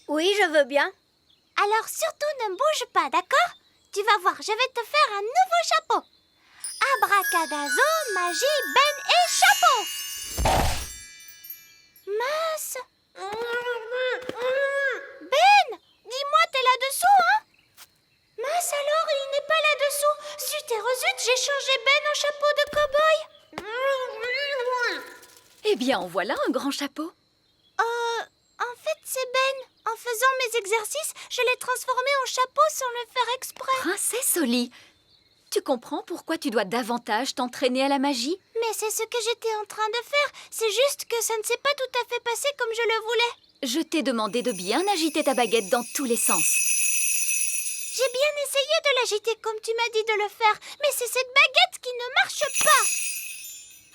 Oui, je veux bien. Alors surtout ne bouge pas, d'accord? Tu vas voir, je vais te faire un nouveau chapeau. Abracadazo, magie, Ben et chapeau. Mince. Ben, dis-moi, t'es là-dessous, hein? Mince alors, il n'est pas là-dessous. Zut et rezut, j'ai changé Ben en chapeau de cow-boy. Eh bien, en voilà un grand chapeau. En fait, c'est Ben. En faisant mes exercices, je l'ai transformé en chapeau sans le faire exprès. Princesse Oli, tu comprends pourquoi tu dois davantage t'entraîner à la magie? Mais c'est ce que j'étais en train de faire. C'est juste que ça ne s'est pas tout à fait passé comme je le voulais. Je t'ai demandé de bien agiter ta baguette dans tous les sens. J'ai bien essayé de l'agiter comme tu m'as dit de le faire, mais c'est cette baguette qui ne marche pas.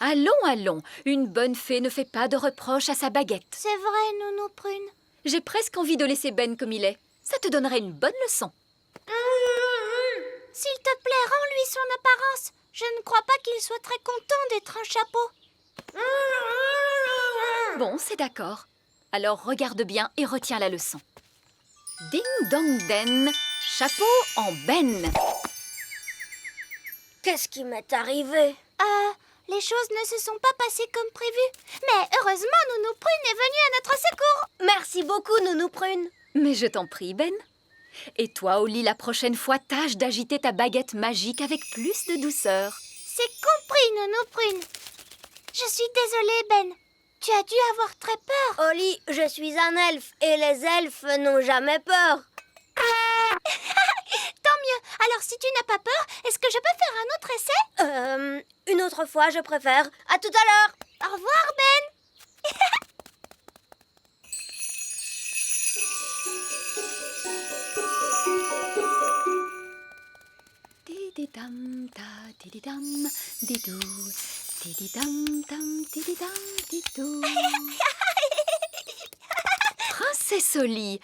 Allons, allons, une bonne fée ne fait pas de reproches à sa baguette. C'est vrai, Nounou Prune. J'ai presque envie de laisser Ben comme il est. Ça te donnerait une bonne leçon. S'il te plaît, rends-lui son apparence. Je ne crois pas qu'il soit très content d'être un chapeau. Bon, c'est d'accord. Alors regarde bien et retiens la leçon. Ding dong den, chapeau en ben. Qu'est-ce qui m'est arrivé? Les choses ne se sont pas passées comme prévu. Mais heureusement, Nounou Prune est venue à notre secours. Merci beaucoup, Nounou Prune. Mais je t'en prie, Ben. Et toi, Oli, la prochaine fois, tâche d'agiter ta baguette magique avec plus de douceur. C'est compris, Nounou Prune. Je suis désolée, Ben. Tu as dû avoir très peur. Oli, je suis un elfe et les elfes n'ont jamais peur. Tant mieux. Alors, si tu n'as pas peur, est-ce que je peux faire un autre essai? Une autre fois, je préfère. À tout à l'heure. Au revoir, Ben. Tididam, ta, tididam, didou. Tididam, tam, tididam, didou. Princesse Oli,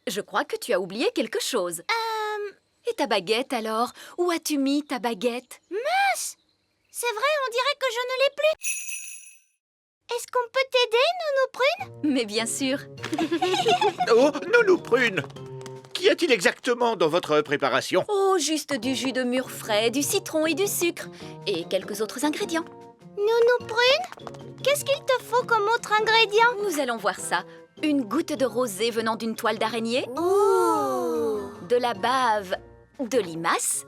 je crois que tu as oublié quelque chose. Et ta baguette alors? Où as-tu mis ta baguette? Mince. C'est vrai, on dirait que je ne l'ai plus. Est-ce qu'on peut t'aider, Nounou Prune? Mais bien sûr. Oh, Nounou Prune! Qu'y a-t-il exactement dans votre préparation? Oh, juste du jus de mûre frais, du citron et du sucre. Et quelques autres ingrédients. Nounou Prune, qu'est-ce qu'il te faut comme autre ingrédient? Nous allons voir ça. Une goutte de rosée venant d'une toile d'araignée. De la bave de limace.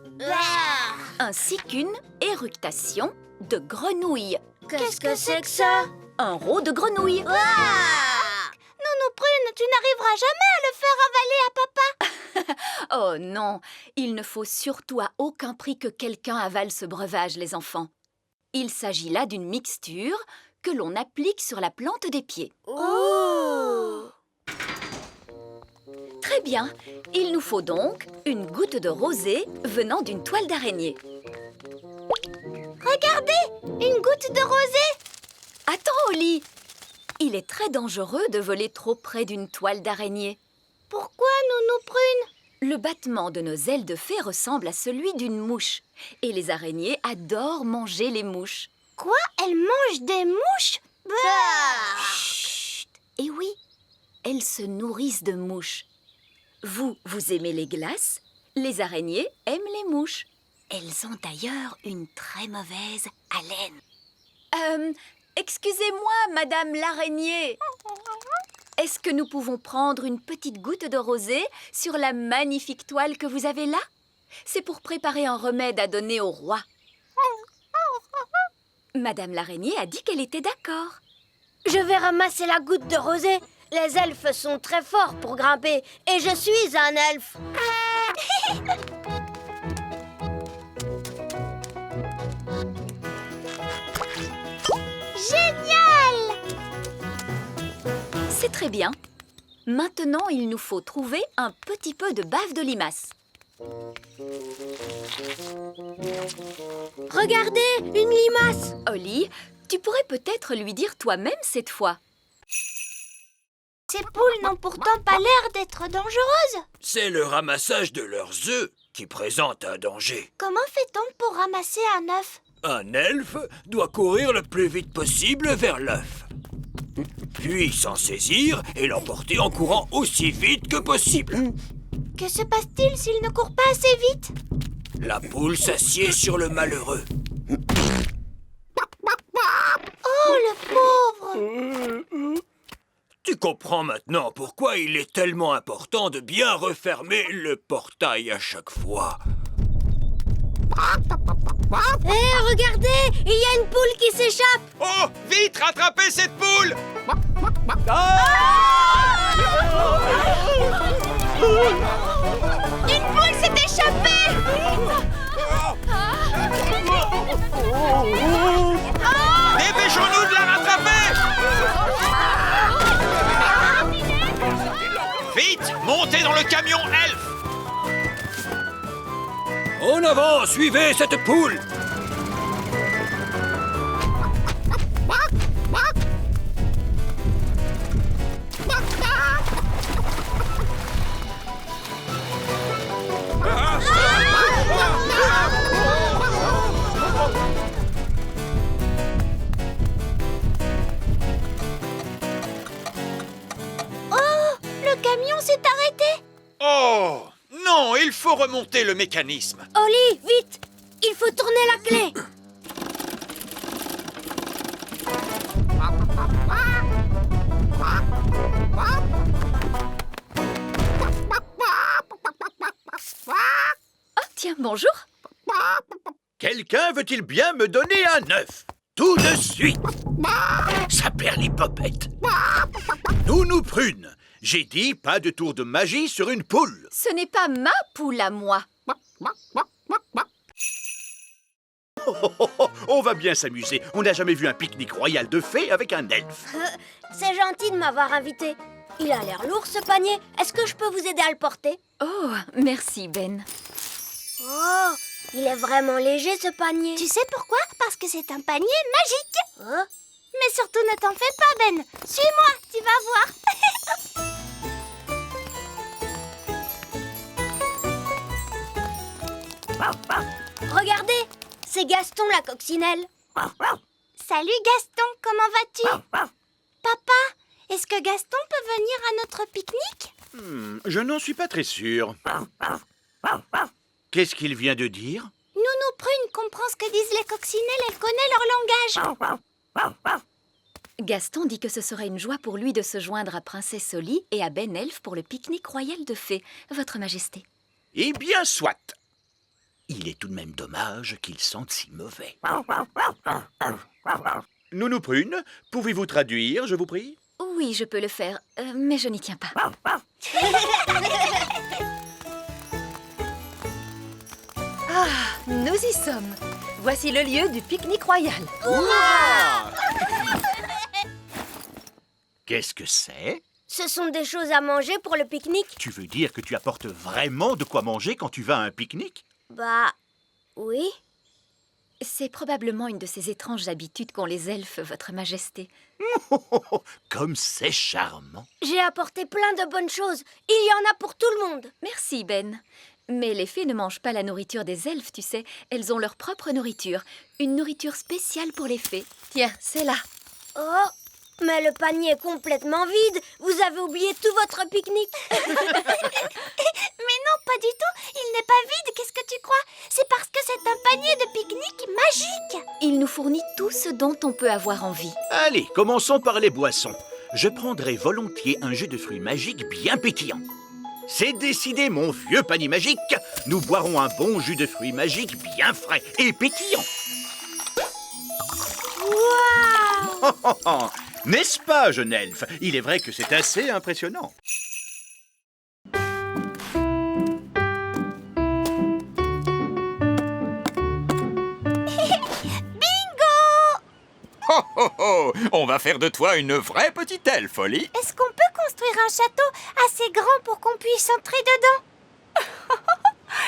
Ainsi qu'une éructation de grenouille. Qu'est-ce que c'est que ça? Un rot de grenouille. Nounou Prune, tu n'arriveras jamais à le faire avaler à papa. Oh non, il ne faut surtout à aucun prix que quelqu'un avale ce breuvage, les enfants. Il s'agit là d'une mixture que l'on applique sur la plante des pieds. Très bien, il nous faut donc une goutte de rosée venant d'une toile d'araignée. Regardez, une goutte de rosée. Attends, Oli, il est très dangereux de voler trop près d'une toile d'araignée. Pourquoi, Nounou Prune? Le battement de nos ailes de fée ressemble à celui d'une mouche. Et les araignées adorent manger les mouches. Quoi? Elle mange des mouches? Chut! Et oui, elles se nourrissent de mouches. Vous aimez les glaces? Les araignées aiment les mouches. Elles ont d'ailleurs une très mauvaise haleine. Excusez-moi, Madame l'araignée. est-ce que nous pouvons prendre une petite goutte de rosée sur la magnifique toile que vous avez là? C'est pour préparer un remède à donner au roi. Madame l'araignée a dit qu'elle était d'accord. Je vais ramasser la goutte de rosée. Les elfes sont très forts pour grimper et je suis un elfe. Génial! C'est très bien. Maintenant, il nous faut trouver un petit peu de bave de limace. Regardez, une limace. Holly, tu pourrais peut-être lui dire toi-même cette fois. Ces poules n'ont pourtant pas l'air d'être dangereuses. C'est le ramassage de leurs œufs qui présente un danger. Comment fait-on pour ramasser un œuf? Un elfe doit courir le plus vite possible vers l'œuf. Puis s'en saisir et l'emporter en courant aussi vite que possible. Que se passe-t-il s'il ne court pas assez vite? La poule s'assied sur le malheureux. Oh, le pauvre! Tu comprends maintenant pourquoi il est tellement important de bien refermer le portail à chaque fois. Hé, regardez, il y a une poule qui s'échappe. Oh, vite, rattrapez cette poule! Une poule s'est échappée! Dépêchons-nous de la rattraper! Vite, montez dans le camion elfe! En avant, suivez cette poule! Le camion s'est arrêté! Oh, non, il faut remonter le mécanisme. Holly, vite! Il faut tourner la clé. Oh, tiens, bonjour. Quelqu'un veut-il bien me donner un œuf? Tout de suite. Ça perd les popettes. Nounou Prune, j'ai dit pas de tour de magie sur une poule. Ce n'est pas ma poule à moi. On va bien s'amuser. On n'a jamais vu un pique-nique royal de fées avec un elfe. C'est gentil de m'avoir invité. Il a l'air lourd ce panier. Est-ce que je peux vous aider à le porter? Oh, merci Ben. Oh, il est vraiment léger ce panier. Tu sais pourquoi? Parce que c'est un panier magique. Hein? Mais surtout ne t'en fais pas, Ben. Suis-moi, tu vas voir. Regardez, c'est Gaston la coccinelle. Salut Gaston, comment vas-tu? Papa, est-ce que Gaston peut venir à notre pique-nique? Je n'en suis pas très sûr. Qu'est-ce qu'il vient de dire? Nounou Prune comprend ce que disent les coccinelles, elle connaît leur langage. Gaston dit que ce serait une joie pour lui de se joindre à Princesse Holly et à Ben Elfe pour le pique-nique royal de fées, Votre Majesté. Eh bien, soit. Il est tout de même dommage qu'ils sentent si mauvais. Nounou Prune, pouvez-vous traduire, je vous prie? Oui, je peux le faire, mais je n'y tiens pas. Ah, nous y sommes. Voici le lieu du pique-nique royal. Qu'est-ce que c'est? Ce sont des choses à manger pour le pique-nique? Tu veux dire que tu apportes vraiment de quoi manger quand tu vas à un pique-nique? Bah, oui. C'est probablement une de ces étranges habitudes qu'ont les elfes, Votre Majesté. Comme c'est charmant. J'ai apporté plein de bonnes choses. Il y en a pour tout le monde. Merci, Ben. Mais les fées ne mangent pas la nourriture des elfes, tu sais. Elles ont leur propre nourriture. Une nourriture spéciale pour les fées. Tiens, c'est là. Oh, mais le panier est complètement vide. Vous avez oublié tout votre pique-nique. Mais non, pas du tout. Il n'est pas vide, qu'est-ce que tu crois? C'est parce que c'est un panier de pique-nique magique. Il nous fournit tout ce dont on peut avoir envie. Allez, commençons par les boissons. je prendrai volontiers un jus de fruits magique bien pétillant. C'est décidé, mon vieux panier magique. Nous boirons un bon jus de fruits magique bien frais et pétillant. Waouh! N'est-ce pas, jeune elfe? Il est vrai que c'est assez impressionnant. Oh, oh, oh! On va faire de toi une vraie petite elfe, Oli. Est-ce qu'on peut construire un château assez grand pour qu'on puisse entrer dedans?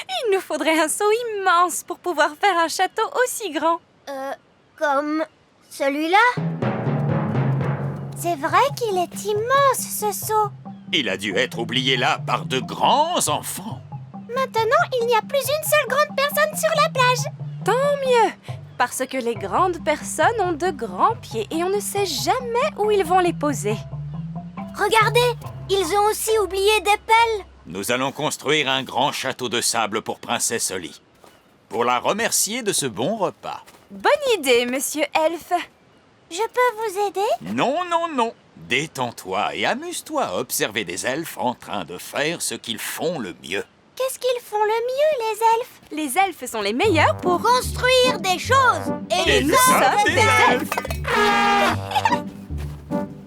Il nous faudrait un seau immense pour pouvoir faire un château aussi grand. Comme celui-là? C'est vrai qu'il est immense, ce seau. Il a dû être oublié là par de grands enfants. Maintenant, il n'y a plus une seule grande personne sur la plage. Tant mieux, parce que les grandes personnes ont de grands pieds et on ne sait jamais où ils vont les poser. Regardez, ils ont aussi oublié des pelles. Nous allons construire un grand château de sable pour Princesse Oli, pour la remercier de ce bon repas. Bonne idée, monsieur Elfe. Je peux vous aider? Non, non, non. Détends-toi et amuse-toi à observer des elfes en train de faire ce qu'ils font le mieux. Qu'est-ce qu'ils font le mieux, les elfes? Les elfes sont les meilleurs pour Construire des choses. Et nous sommes des elfes.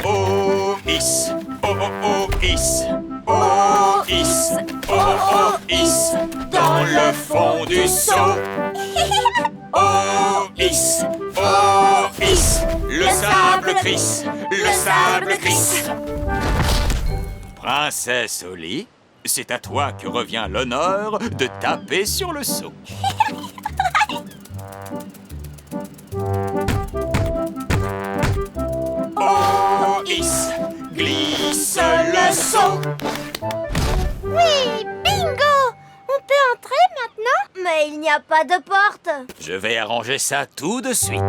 Oh, is. Oh, oh, oh, is. Oh, is. Oh, oh, is. Dans le fond du seau. Oh, is. Oh, is. Le sable crisse. Le sable crisse. Princesse Oli, c'est à toi que revient l'honneur de taper sur le seau. Oh, is, glisse le seau. Oui, bingo! On peut entrer maintenant? Mais il n'y a pas de porte. Je vais arranger ça tout de suite.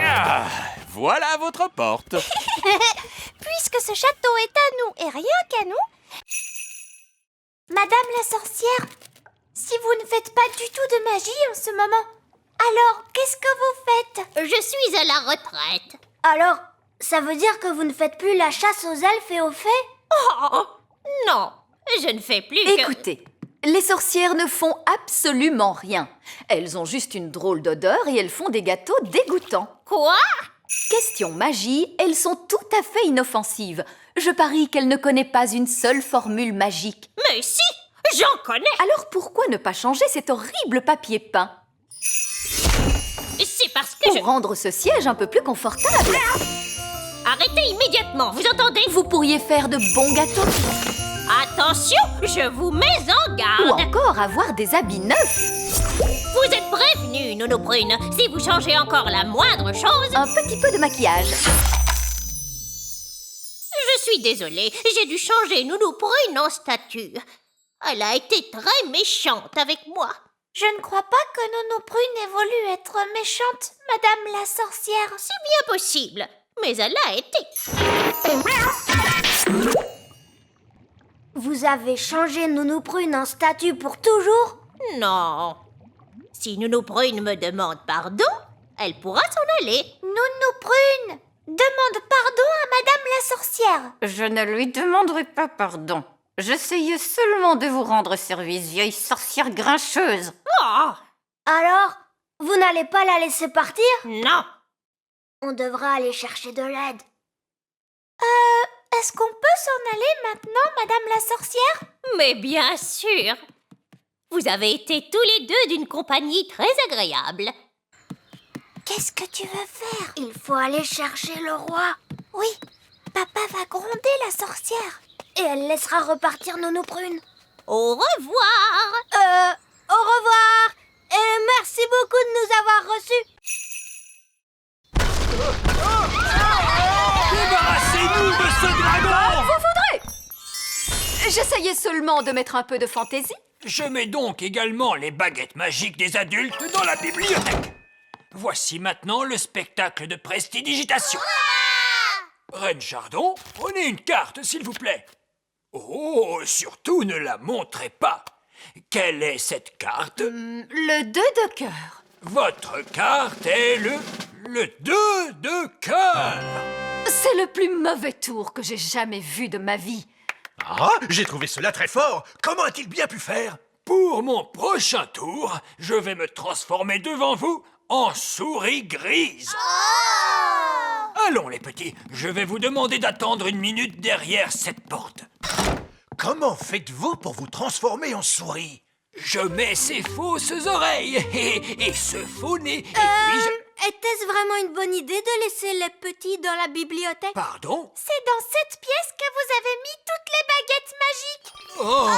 Ah, voilà votre porte. Puisque ce château est à nous et rien qu'à nous... Madame la sorcière, si vous ne faites pas du tout de magie en ce moment, alors qu'est-ce que vous faites? Je suis à la retraite. Alors, ça veut dire que vous ne faites plus la chasse aux elfes et aux fées? Oh, non, je ne fais plus que... Écoutez, les sorcières ne font absolument rien. Elles ont juste une drôle d'odeur et elles font des gâteaux dégoûtants. Quoi? Question magie, elles sont tout à fait inoffensives. Je parie qu'elle ne connaît pas une seule formule magique. Mais si, j'en connais. Alors pourquoi ne pas changer cet horrible papier peint? C'est parce que Pour rendre ce siège un peu plus confortable. Arrêtez immédiatement, vous entendez? Vous pourriez faire de bons gâteaux. Attention, je vous mets en Ou garde. encore avoir des habits neufs. Vous êtes prévenus, Nounou Prune. Si vous changez encore la moindre chose... Un petit peu de maquillage. Je suis désolée, j'ai dû changer Nounou Prune en statue. Elle a été très méchante avec moi. Je ne crois pas que Nounou Prune ait voulu être méchante, Madame la sorcière. C'est bien possible, mais elle a été. Vous avez changé Nounou Prune en statue pour toujours? Non. Si Nounou Prune me demande pardon, elle pourra s'en aller. Nounou Prune, demande pardon à Madame la sorcière. Je ne lui demanderai pas pardon. J'essayais seulement de vous rendre service, vieille sorcière grincheuse. Oh, Alors, vous n'allez pas la laisser partir? non. On devra aller chercher de l'aide. Est-ce qu'on peut s'en aller maintenant, Madame la sorcière? Mais bien sûr. Vous avez été tous les deux d'une compagnie très agréable. Qu'est-ce que tu veux faire? Il faut aller chercher le roi. Oui, papa va gronder la sorcière. Et elle laissera repartir Nounou Prune. Au revoir. Au revoir. Et merci beaucoup de nous avoir reçus. Débarrassez-nous de ce dragon! Vous voudrez? J'essayais seulement de mettre un peu de fantaisie. Je mets donc également les baguettes magiques des adultes dans la bibliothèque. Voici maintenant le spectacle de prestidigitation. Reine Chardon, prenez une carte, s'il vous plaît. Oh, surtout ne la montrez pas. Quelle est cette carte? Le 2 de cœur. Votre carte est le 2 de cœur. C'est le plus mauvais tour que j'ai jamais vu de ma vie. Ah, j'ai trouvé cela très fort. Comment a-t-il bien pu faire? Pour mon prochain tour, je vais me transformer devant vous en souris grise. Allons les petits, je vais vous demander d'attendre 1 minute derrière cette porte. Comment faites-vous pour vous transformer en souris? Je mets ces fausses oreilles et ce faux nez, et puis je... Était-ce vraiment une bonne idée de laisser les petits dans la bibliothèque? Pardon? C'est dans cette pièce que vous avez mis toutes les baguettes magiques. Oh!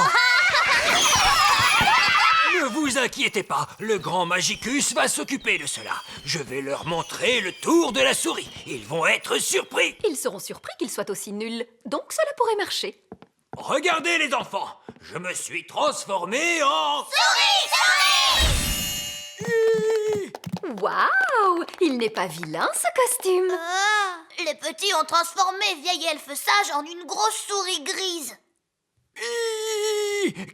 Ne vous inquiétez pas, le grand Magicus va s'occuper de cela. Je vais leur montrer le tour de la souris. Ils vont être surpris. Ils seront surpris qu'ils soient aussi nuls, donc cela pourrait marcher. Regardez les enfants, je me suis transformé en... Waouh! Il n'est pas vilain, ce costume. Les petits ont transformé vieille elfe sage en une grosse souris grise.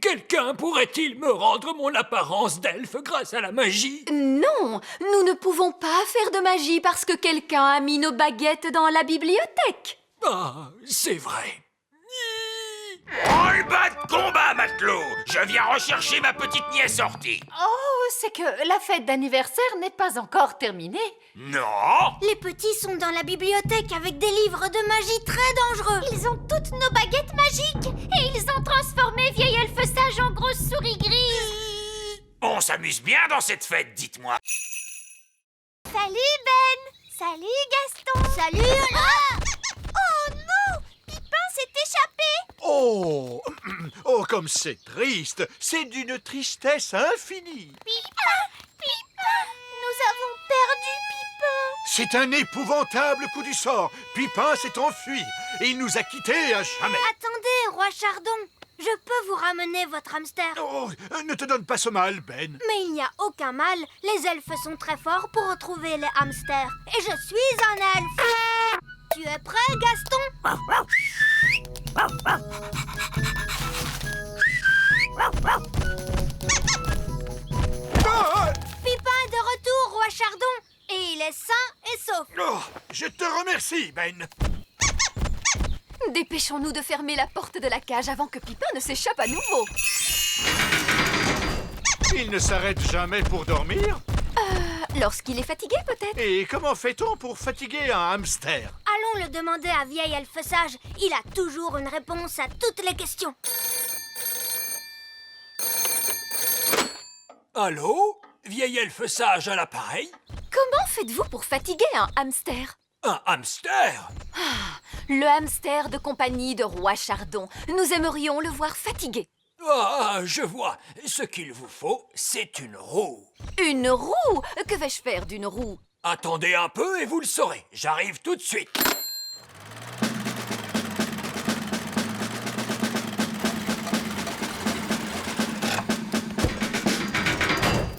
Quelqu'un pourrait-il me rendre mon apparence d'elfe grâce à la magie? Non, nous ne pouvons pas faire de magie parce que quelqu'un a mis nos baguettes dans la bibliothèque. Ah, c'est vrai. Roll-bas de combat, matelot! Je viens rechercher ma petite nièce sortie. Oh, c'est que la fête d'anniversaire n'est pas encore terminée. Non! Les petits sont dans la bibliothèque avec des livres de magie très dangereux. Ils ont toutes nos baguettes magiques et ils ont transformé vieille elfe sage en grosse souris grise. On s'amuse bien dans cette fête, dites-moi. Salut Ben. Salut Gaston. Salut! Oh non, Pipin s'est échappé. Oh, oh, comme c'est triste. C'est d'une tristesse infinie. Pipin, nous avons perdu Pipin. C'est un épouvantable coup du sort. Pipin s'est enfui et il nous a quittés à jamais. Attendez, roi Chardon. Je peux vous ramener votre hamster. Oh, ne te donne pas ce mal, Ben. Mais il n'y a aucun mal. Les elfes sont très forts pour retrouver les hamsters. Et je suis un elfe. Tu es prêt, Gaston? Pipin est de retour, roi Chardon. Et il est sain et sauf. Oh, je te remercie, Ben. Dépêchons-nous de fermer la porte de la cage avant que Pipin ne s'échappe à nouveau. Il ne s'arrête jamais pour dormir. Lorsqu'il est fatigué, peut-être. Et comment fait-on pour fatiguer un hamster? Allons le demander à vieille elfe sage. Il a toujours une réponse à toutes les questions. Allô? Vieille elfe sage à l'appareil? Comment faites-vous pour fatiguer un hamster? Un hamster? Le hamster de compagnie de roi Chardon. Nous aimerions le voir fatigué. Ah, je vois. Ce qu'il vous faut, c'est une roue. Une roue? Que vais-je faire d'une roue? Attendez un peu et vous le saurez. J'arrive tout de suite.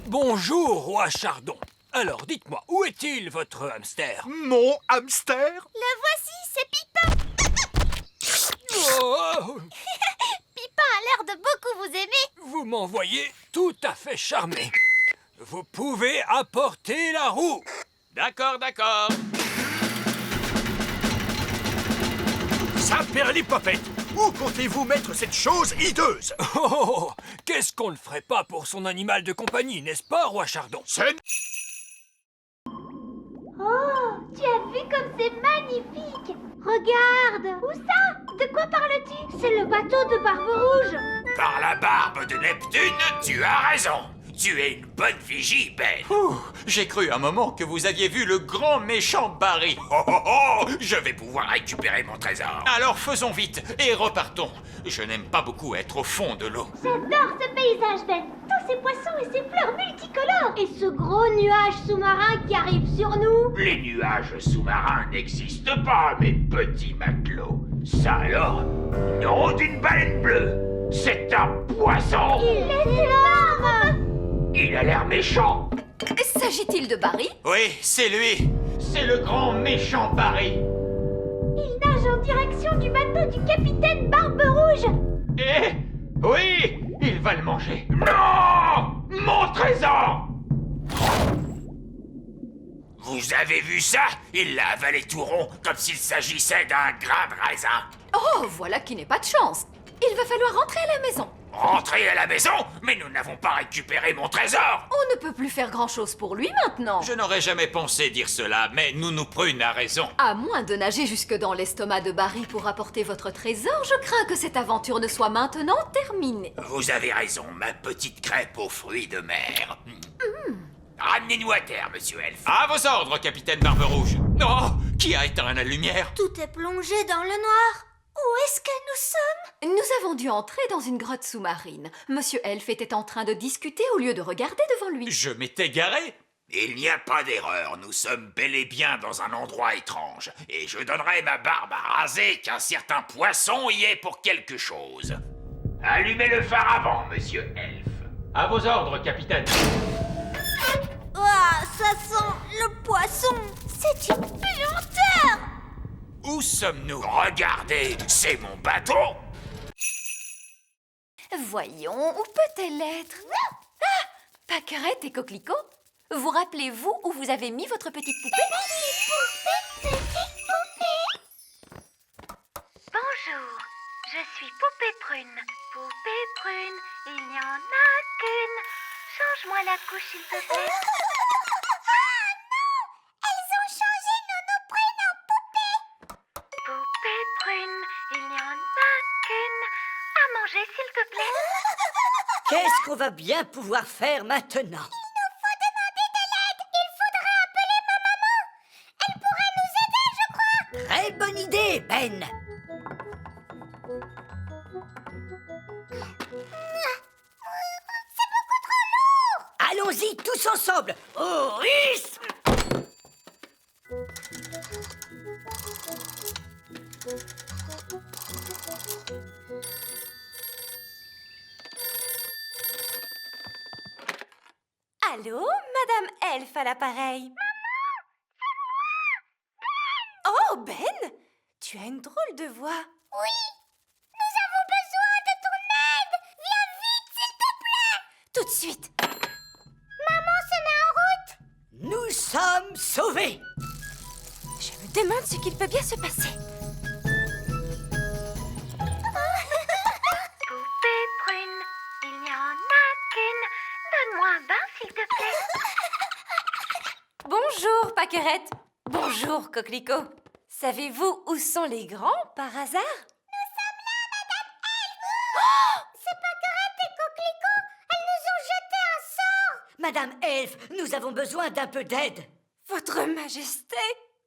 Bonjour, roi Chardon. Alors, dites-moi, où est-il, votre hamster? Mon hamster? Le voici, c'est Pipin. Oh, Pipin a l'air de beaucoup vous aimer. vous m'envoyez tout à fait charmé. Vous pouvez apporter la roue. D'accord, d'accord. Saperlipopette, où comptez-vous mettre cette chose hideuse? Oh, qu'est-ce qu'on ne ferait pas pour son animal de compagnie, n'est-ce pas, roi Chardon? Oh, tu as vu comme c'est magnifique. Regarde. Où ça? De quoi parles-tu? C'est le bateau de Barbe Rouge. Par la barbe de Neptune, tu as raison. Tu es une bonne vigie, Ben. J'ai cru un moment que vous aviez vu le grand méchant Barry. Oh, oh, oh, je vais pouvoir récupérer mon trésor. Alors faisons vite et repartons. Je n'aime pas beaucoup être au fond de l'eau. J'adore ce paysage, Ben. Tous ces poissons et ces fleurs multicolores. Et ce gros nuage sous-marin qui arrive sur nous. Les nuages sous-marins n'existent pas, mes petits matelots. Ça alors, nom d'une baleine bleue. C'est un poisson. Il est énorme. Il a l'air méchant. S'agit-il de Barry? Oui, c'est lui. C'est le grand méchant Barry. Il nage en direction du bateau du capitaine Barbe Rouge. Eh oui, il va le manger. Non! Mon trésor! Vous avez vu ça? Il l'a avalé tout rond, comme s'il s'agissait d'un grain de raisin. Oh, voilà qui n'est pas de chance. Il va falloir rentrer à la maison. Rentrer à la maison? Mais nous n'avons pas récupéré mon trésor! On ne peut plus faire grand-chose pour lui maintenant. Je n'aurais jamais pensé dire cela, mais Nounou Prune a raison. À moins de nager jusque dans l'estomac de Barry pour apporter votre trésor, je crains que cette aventure ne soit maintenant terminée. Vous avez raison, ma petite crêpe aux fruits de mer. Ramenez-nous à terre, monsieur Elf. À vos ordres, capitaine Barbe Rouge. Oh, qui a éteint la lumière? Tout est plongé dans le noir. Où est-ce que nous sommes? Nous avons dû entrer dans une grotte sous-marine. Monsieur Elf était en train de discuter au lieu de regarder devant lui. Je m'étais garé. Il n'y a pas d'erreur, nous sommes bel et bien dans un endroit étrange. Et je donnerai ma barbe à raser qu'un certain poisson y est pour quelque chose. Allumez le phare avant, monsieur Elf. À vos ordres, capitaine. Ah, ça sent le poisson. C'est une puanteur! Où sommes-nous? Regardez, c'est mon bateau. Voyons, où peut-elle être? Ah! Paquerette et Coquelicot, vous rappelez-vous où vous avez mis votre petite poupée? Bonjour, je suis Poupée Prune. Poupée Prune, il n'y en a qu'une. Change-moi la couche, s'il te plaît. Ah non! Elles ont changé Nounou Prune en poupée. Poupée Prune, il n'y en a qu'une. À manger, s'il te plaît. Qu'est-ce qu'on va bien pouvoir faire maintenant? Il nous faut demander de l'aide. Il faudrait appeler ma maman. Elle pourrait nous aider, je crois. Très bonne idée, Ben. C'est beaucoup trop lourd. Allons-y tous ensemble. Au risque. Allô, Madame Elf à l'appareil. Maman, c'est moi. Oh, Ben, tu as une drôle de voix. Oui, nous avons besoin de ton aide. Viens vite, s'il te plaît. Tout de suite. Maman se met en route. Nous sommes sauvés. Je me demande ce qu'il peut bien se passer. Poupée Prune, il n'y en a qu'une. Donne-moi un bain, s'il te plaît. Bonjour, Paquerette. Bonjour, Coquelicot. Savez-vous où sont les grands, par hasard? Nous sommes là, Madame Elf. C'est Paquerette et Coquelicot. Elles nous ont jeté un sort. Madame Elf, nous avons besoin d'un peu d'aide. Votre Majesté,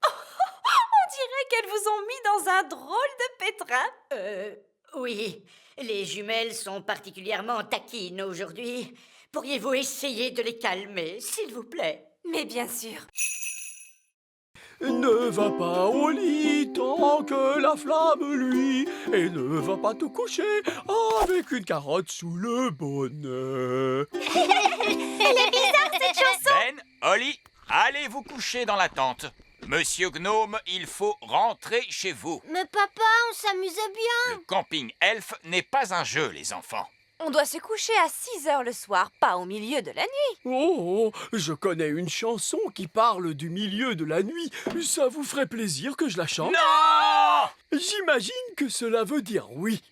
on dirait qu'elles vous ont mis dans un drôle de pétrin. Oui, les jumelles sont particulièrement taquines aujourd'hui. Pourriez-vous essayer de les calmer, s'il vous plaît? Mais bien sûr. Ne va pas au lit tant que la flamme luit, et ne va pas te coucher avec une carotte sous le bonnet. Elle est bizarre, cette chanson. Ben, Holly, allez vous coucher dans la tente. Monsieur Gnome, il faut rentrer chez vous. Mais papa, on s'amusait bien. Le camping elfe n'est pas un jeu, les enfants. On doit se coucher à 6 heures le soir, pas au milieu de la nuit. Oh, je connais une chanson qui parle du milieu de la nuit. Ça vous ferait plaisir que je la chante? Non! J'imagine que cela veut dire oui.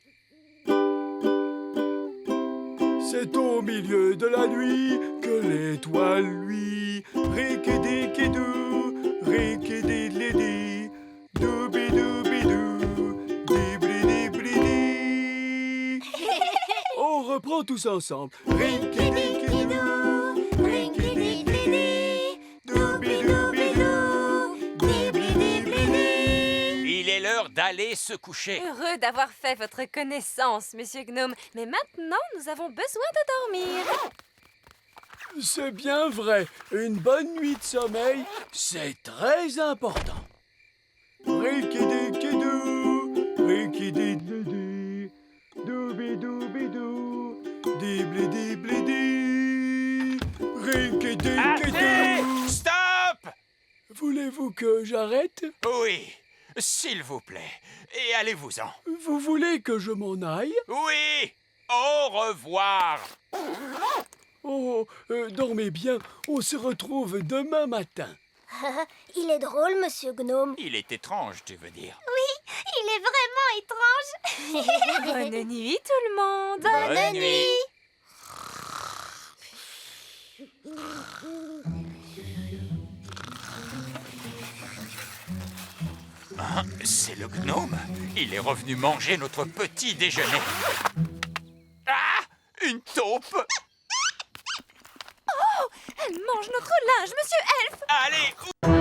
C'est au milieu de la nuit que l'étoile luit. Rikidikidou, rikididlidi, doubidou-bidou, dibli-dibli-di. On reprend tous ensemble. Rikidikidou, rikididlidi, doubidou-bidou, dibli-dibli-di. Il est l'heure d'aller se coucher. Heureux d'avoir fait votre connaissance, Monsieur Gnome. Mais maintenant, nous avons besoin de dormir. C'est bien vrai. Une bonne nuit de sommeil, c'est très important. Rikidikidou, rikididlidi, doubidou-bidou, dibli-dibli-di, rikidikidou. Assez! Stop! Voulez-vous que j'arrête? Oui, s'il vous plaît. Et allez-vous-en. Vous voulez que je m'en aille? Oui! Au revoir! Oh, dormez bien. On se retrouve demain matin. Il est drôle, monsieur Gnome. Il est étrange, tu veux dire. Oui, il est vraiment étrange. Bonne nuit tout le monde. Bonne nuit. Hein, c'est le gnome. Il est revenu manger notre petit déjeuner. Ah! Une taupe! Elle mange notre linge, monsieur Elf. Allez!